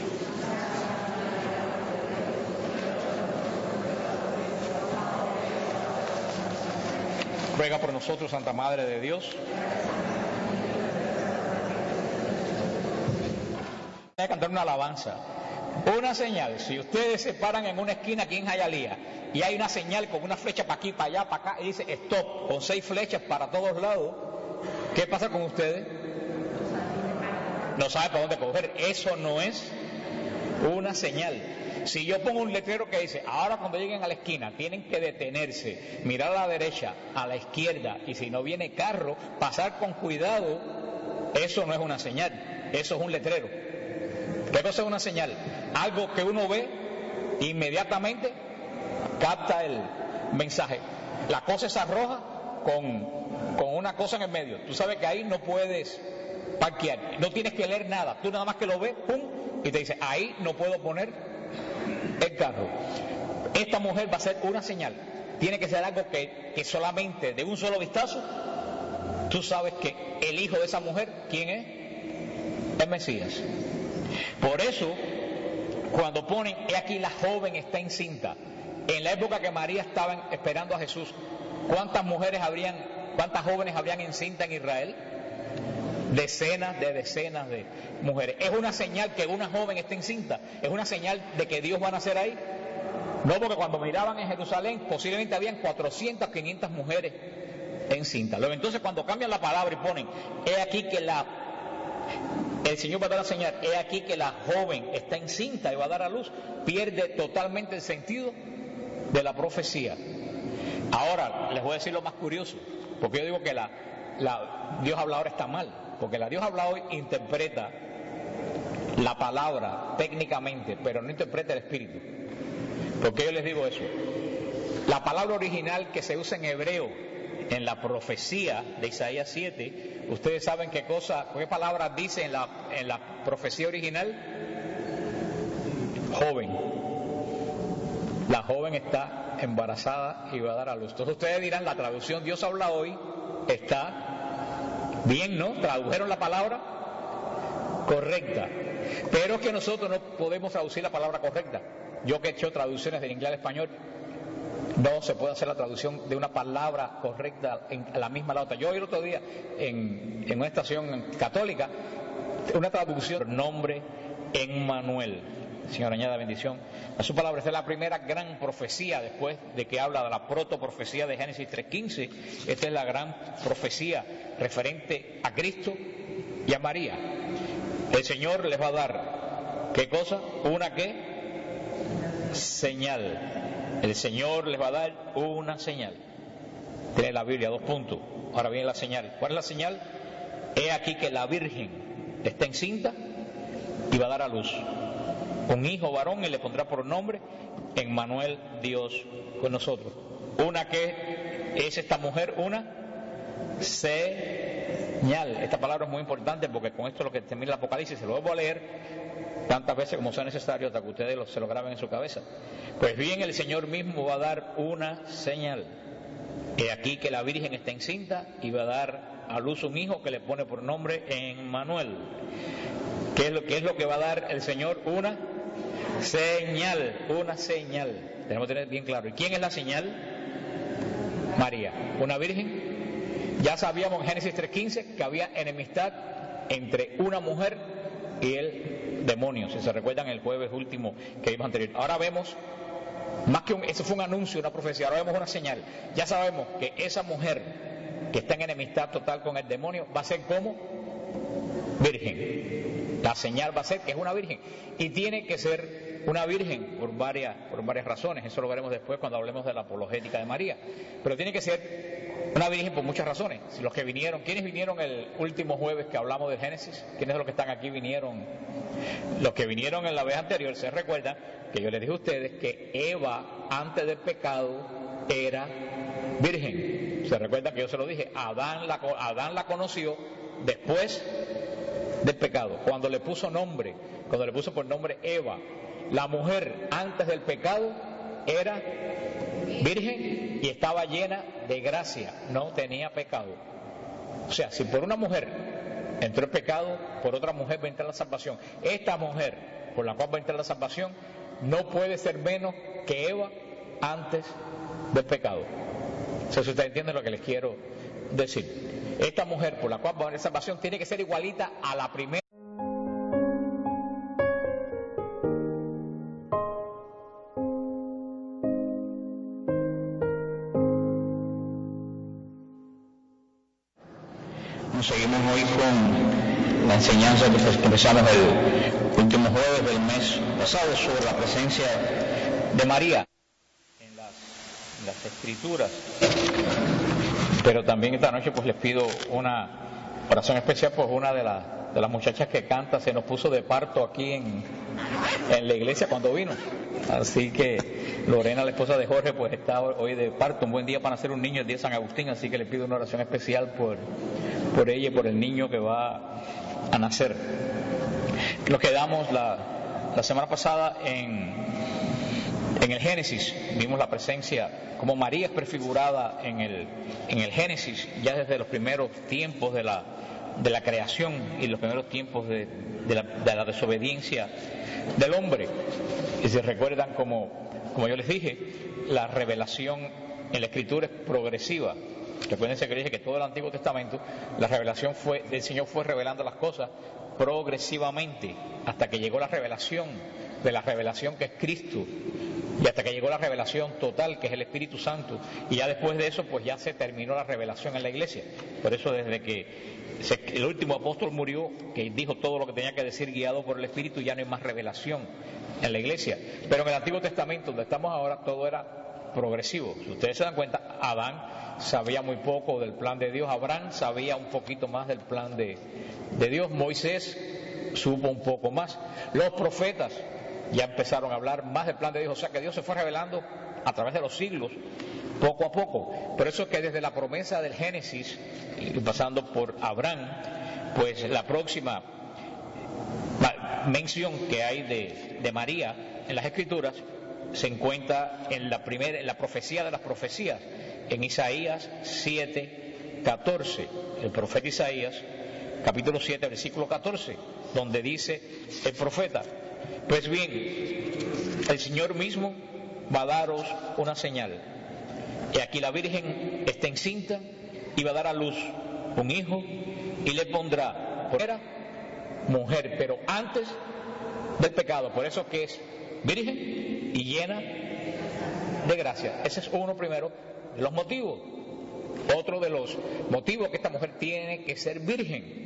Ruega por nosotros, Santa Madre de Dios. Voy a cantar una alabanza. Una señal. Si ustedes se paran en una esquina aquí en Hialeah y hay una señal con una flecha para aquí, para allá, para acá, y dice stop, con 6 flechas para todos lados, ¿qué pasa con ustedes? No saben para dónde coger. Eso no es una señal. Si yo pongo un letrero que dice, ahora cuando lleguen a la esquina tienen que detenerse, mirar a la derecha, a la izquierda, y si no viene carro, pasar con cuidado, eso no es una señal, eso es un letrero. ¿Qué cosa es una señal? Algo que uno ve inmediatamente capta el mensaje. La cosa esa roja con una cosa en el medio. Tú sabes que ahí no puedes parquear, no tienes que leer nada, tú nada más que lo ves, pum, y te dice, ahí no puedo poner el carro. Esta mujer va a ser una señal. Tiene que ser algo que solamente de un solo vistazo tú sabes que el hijo de esa mujer, ¿quién es? El Mesías. Por eso, cuando ponen, he aquí la joven está encinta, en la época que María estaba esperando a Jesús, ¿cuántas jóvenes habrían encinta en Israel? Decenas de mujeres. ¿Es una señal que una joven esté encinta? ¿Es una señal de que Dios va a nacer ahí? No, porque cuando miraban en Jerusalén posiblemente habían 400, 500 mujeres encintas. Luego entonces cuando cambian la palabra y ponen, he aquí que el Señor va a dar la señal, he aquí que la joven está encinta y va a dar a luz, pierde totalmente el sentido de la profecía. Ahora les voy a decir lo más curioso, porque yo digo que Dios habla ahora está mal, porque la Dios habla hoy interpreta la palabra técnicamente, pero no interpreta el espíritu. ¿Por qué yo les digo eso? La palabra original que se usa en hebreo en la profecía de Isaías 7, ustedes saben qué palabra dice en la profecía original. Joven. La joven está embarazada y va a dar a luz. Entonces ustedes dirán, la traducción Dios habla hoy está bien, ¿no? Tradujeron la palabra correcta. Pero es que nosotros no podemos traducir la palabra correcta. Yo que he hecho traducciones del inglés al español, no se puede hacer la traducción de una palabra correcta en la misma la otra. Yo el otro día en una estación católica, una traducción, nombre Emmanuel. Señor, añada bendición a su palabra. Esta es la primera gran profecía después de que habla de la protoprofecía de Génesis 3:15. Esta es la gran profecía referente a Cristo y a María. El Señor les va a dar, ¿qué cosa? ¿Una qué? Señal. El Señor les va a dar una señal. Tiene la Biblia, 2 puntos. Ahora viene la señal. ¿Cuál es la señal? He aquí que la Virgen está encinta y va a dar a luz un hijo varón y le pondrá por nombre Emmanuel, Dios con nosotros. Una que es esta mujer, una señal. Esta palabra es muy importante porque con esto es lo que termina el Apocalipsis. Se lo vuelvo a leer tantas veces como sea necesario hasta que ustedes se lo graben en su cabeza. Pues bien, el Señor mismo va a dar una señal. He aquí que la Virgen está encinta y va a dar a luz un hijo que le pone por nombre Emmanuel. ¿Qué es lo que va a dar el Señor? Una señal, una señal. Tenemos que tener bien claro. ¿Y quién es la señal? María, una virgen. Ya sabíamos en Génesis 3:15 que había enemistad entre una mujer y el demonio, si se recuerdan el jueves último que vimos anterior. Ahora vemos, más que eso fue un anuncio, una profecía, ahora vemos una señal. Ya sabemos que esa mujer que está en enemistad total con el demonio va a ser como virgen. La señal va a ser que es una virgen y tiene que ser una virgen por varias razones. Eso lo veremos después cuando hablemos de la apologética de María. Pero tiene que ser una virgen por muchas razones. Si los que vinieron, ¿quiénes vinieron el último jueves que hablamos del Génesis? ¿Quiénes de los que están aquí vinieron? Los que vinieron en la vez anterior se recuerdan que yo les dije a ustedes que Eva antes del pecado era virgen. Se recuerdan que yo se lo dije. Adán la conoció después del pecado, cuando le puso por nombre Eva. La mujer antes del pecado era virgen y estaba llena de gracia, no tenía pecado. O sea, si por una mujer entró el pecado, por otra mujer va a entrar la salvación. Esta mujer por la cual va a entrar la salvación no puede ser menos que Eva antes del pecado. Si ustedes entienden lo que les quiero decir. Esta mujer por la cual va a haber salvación tiene que ser igualita a la primera. Seguimos hoy con la enseñanza que empezamos el último jueves del mes pasado sobre la presencia de María en las Escrituras. Pero también esta noche pues les pido una oración especial, pues una de las muchachas que canta se nos puso de parto aquí en la iglesia cuando vino. Así que Lorena, la esposa de Jorge, pues está hoy de parto, un buen día para nacer un niño, el día de San Agustín, así que le pido una oración especial por ella y por el niño que va a nacer. Nos quedamos la semana pasada en En el Génesis vimos la presencia, como María es prefigurada en el Génesis, ya desde los primeros tiempos de la creación y los primeros tiempos de la desobediencia del hombre. Y se recuerdan, como yo les dije, la revelación en la Escritura es progresiva. Recuérdense que dije que todo el Antiguo Testamento, la revelación del Señor fue revelando las cosas progresivamente, hasta que llegó la revelación de la revelación que es Cristo, y hasta que llegó la revelación total, que es el Espíritu Santo, y ya después de eso pues ya se terminó la revelación en la iglesia. Por eso desde que el último apóstol murió, que dijo todo lo que tenía que decir guiado por el Espíritu, ya no hay más revelación en la iglesia. Pero en el Antiguo Testamento, donde estamos ahora, todo era progresivo. Si ustedes se dan cuenta, Adán sabía muy poco del plan de Dios, Abraham sabía un poquito más del plan de Dios, Moisés supo un poco más, los profetas ya empezaron a hablar más del plan de Dios, o sea que Dios se fue revelando a través de los siglos, poco a poco. Por eso es que desde la promesa del Génesis, y pasando por Abraham, pues la próxima mención que hay de María en las Escrituras se encuentra en la profecía de las profecías, en Isaías 7:14, el profeta Isaías, capítulo 7, versículo 14, donde dice el profeta: pues bien, el Señor mismo va a daros una señal. Y aquí la Virgen está encinta y va a dar a luz un hijo y le pondrá por mujer, pero antes del pecado. Por eso que es virgen y llena de gracia. Ese es uno primero de los motivos. Otro de los motivos que esta mujer tiene que ser virgen.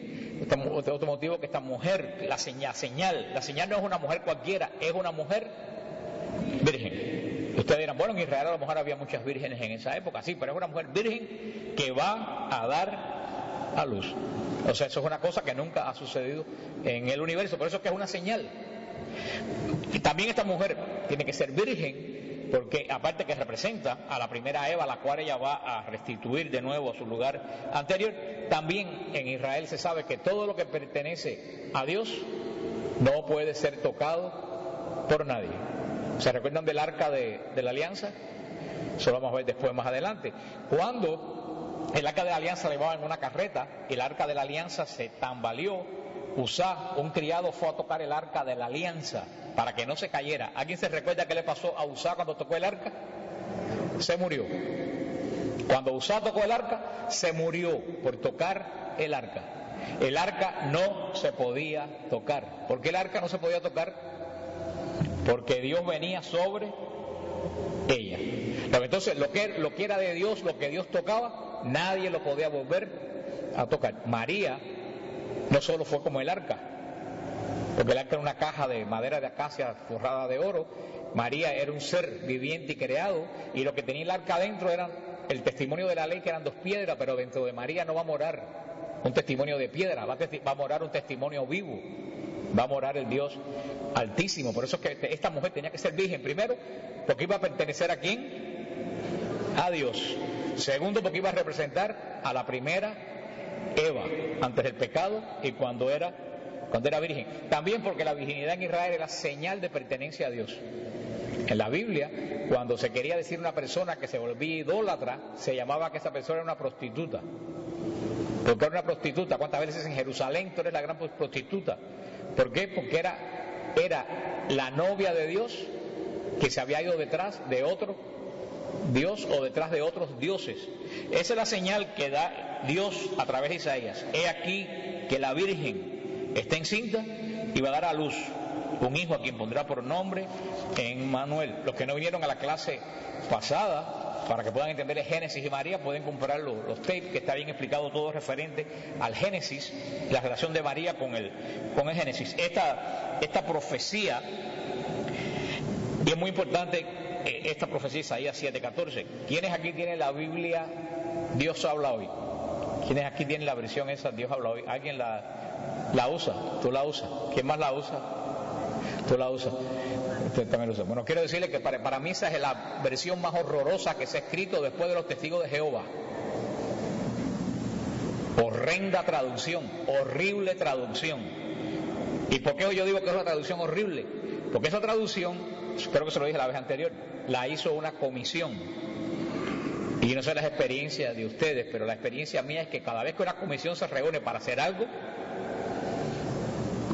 Otro motivo que esta mujer, la señal no es una mujer cualquiera, es una mujer virgen. Ustedes dirán, bueno, en Israel a lo mejor había muchas vírgenes en esa época, sí, pero es una mujer virgen que va a dar a luz. O sea, eso es una cosa que nunca ha sucedido en el universo, por eso es que es una señal. Y también esta mujer tiene que ser virgen, porque aparte que representa a la primera Eva, la cual ella va a restituir de nuevo a su lugar anterior, también en Israel se sabe que todo lo que pertenece a Dios no puede ser tocado por nadie. ¿Se recuerdan del arca de la alianza? Eso lo vamos a ver después, más adelante. Cuando el arca de la alianza la llevaban en una carreta, el arca de la alianza se tambaleó, Uzá, un criado, fue a tocar el arca de la alianza para que no se cayera. ¿Alguien se recuerda qué le pasó a Uzá cuando tocó el arca? Se murió. Cuando Uzá tocó el arca, se murió por tocar el arca. El arca no se podía tocar. ¿Por qué el arca no se podía tocar? Porque Dios venía sobre ella. Pero entonces lo que era de Dios, lo que Dios tocaba, nadie lo podía volver a tocar. María no solo fue como el arca, porque el arca era una caja de madera de acacia forrada de oro. María era un ser viviente y creado, y lo que tenía el arca adentro era el testimonio de la ley, que eran 2 piedras, pero dentro de María no va a morar un testimonio de piedra, va a morar un testimonio vivo, va a morar el Dios Altísimo. Por eso es que esta mujer tenía que ser virgen, primero porque iba a pertenecer ¿a quién? A Dios. Segundo, porque iba a representar a la primera Eva antes del pecado y cuando era virgen. También porque la virginidad en Israel era señal de pertenencia a Dios. En la Biblia, cuando se quería decir una persona que se volvía idólatra, se llamaba que esa persona era una prostituta. ¿Por qué era una prostituta? ¿Cuántas veces en Jerusalén tú eres la gran prostituta? ¿Por qué? Porque era la novia de Dios que se había ido detrás de otro Dios o detrás de otros dioses. Esa es la señal que da Dios a través de Isaías. He aquí que la Virgen está encinta y va a dar a luz un hijo a quien pondrá por nombre Emmanuel. Los que no vinieron a la clase pasada, para que puedan entender el Génesis y María, pueden comprar los tapes, que está bien explicado todo referente al Génesis, la relación de María con el Génesis. Esta profecía, y es muy importante esta profecía, Isaías 7:14. ¿Quiénes aquí tienen la Biblia Dios habla hoy? ¿Quiénes aquí tienen la versión esa Dios habla hoy? ¿Alguien la usa? ¿Tú la usas? ¿Quién más la usa? Tú la usas. Usted también lo usa. Bueno, quiero decirle que para mí esa es la versión más horrorosa que se ha escrito después de los testigos de Jehová. Horrenda traducción, horrible traducción. ¿Y por qué yo digo que es una traducción horrible? Porque esa traducción, creo que se lo dije la vez anterior, la hizo una comisión. Y no sé las experiencias de ustedes, pero la experiencia mía es que cada vez que una comisión se reúne para hacer algo,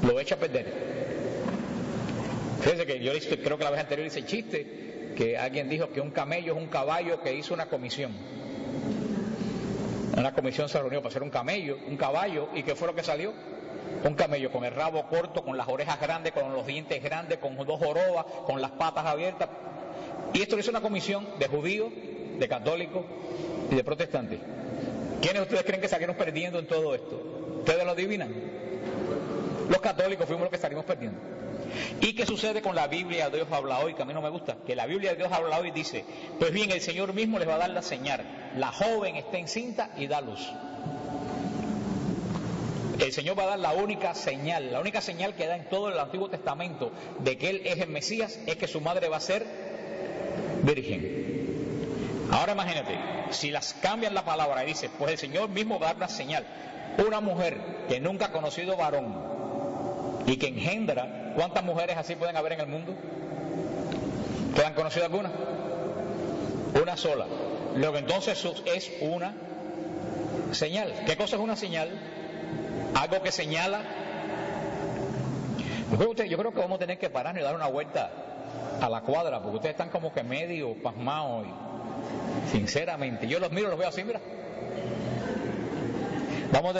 lo echa a perder. Fíjense que yo creo que la vez anterior hice chiste, que alguien dijo que un camello es un caballo que hizo una comisión. Una comisión se reunió para hacer un caballo, ¿y qué fue lo que salió? Un camello con el rabo corto, con las orejas grandes, con los dientes grandes, con 2 jorobas, con las patas abiertas. Y esto lo hizo una comisión de judíos, de católicos y de protestantes. ¿Quiénes de ustedes creen que salieron perdiendo en todo esto? ¿Ustedes lo adivinan? Los católicos fuimos los que salimos perdiendo. ¿Y qué sucede con la Biblia de Dios habla hoy? Que a mí no me gusta. Que la Biblia de Dios habla hoy dice: pues bien, el Señor mismo les va a dar la señal. La joven está encinta y da luz. El Señor va a dar la única señal que da en todo el Antiguo Testamento de que Él es el Mesías, es que su madre va a ser virgen. Ahora imagínate, si las cambian la palabra y dice, pues el Señor mismo va a dar una señal. Una mujer que nunca ha conocido varón y que engendra, ¿cuántas mujeres así pueden haber en el mundo? ¿Ustedes han conocido alguna? Una sola. Lo que entonces es una señal. ¿Qué cosa es una señal? Algo que señala. Yo creo que vamos a tener que pararnos y dar una vuelta a la cuadra, porque ustedes están como que medio pasmados. Sinceramente, yo los miro, los veo así, mira. Vamos a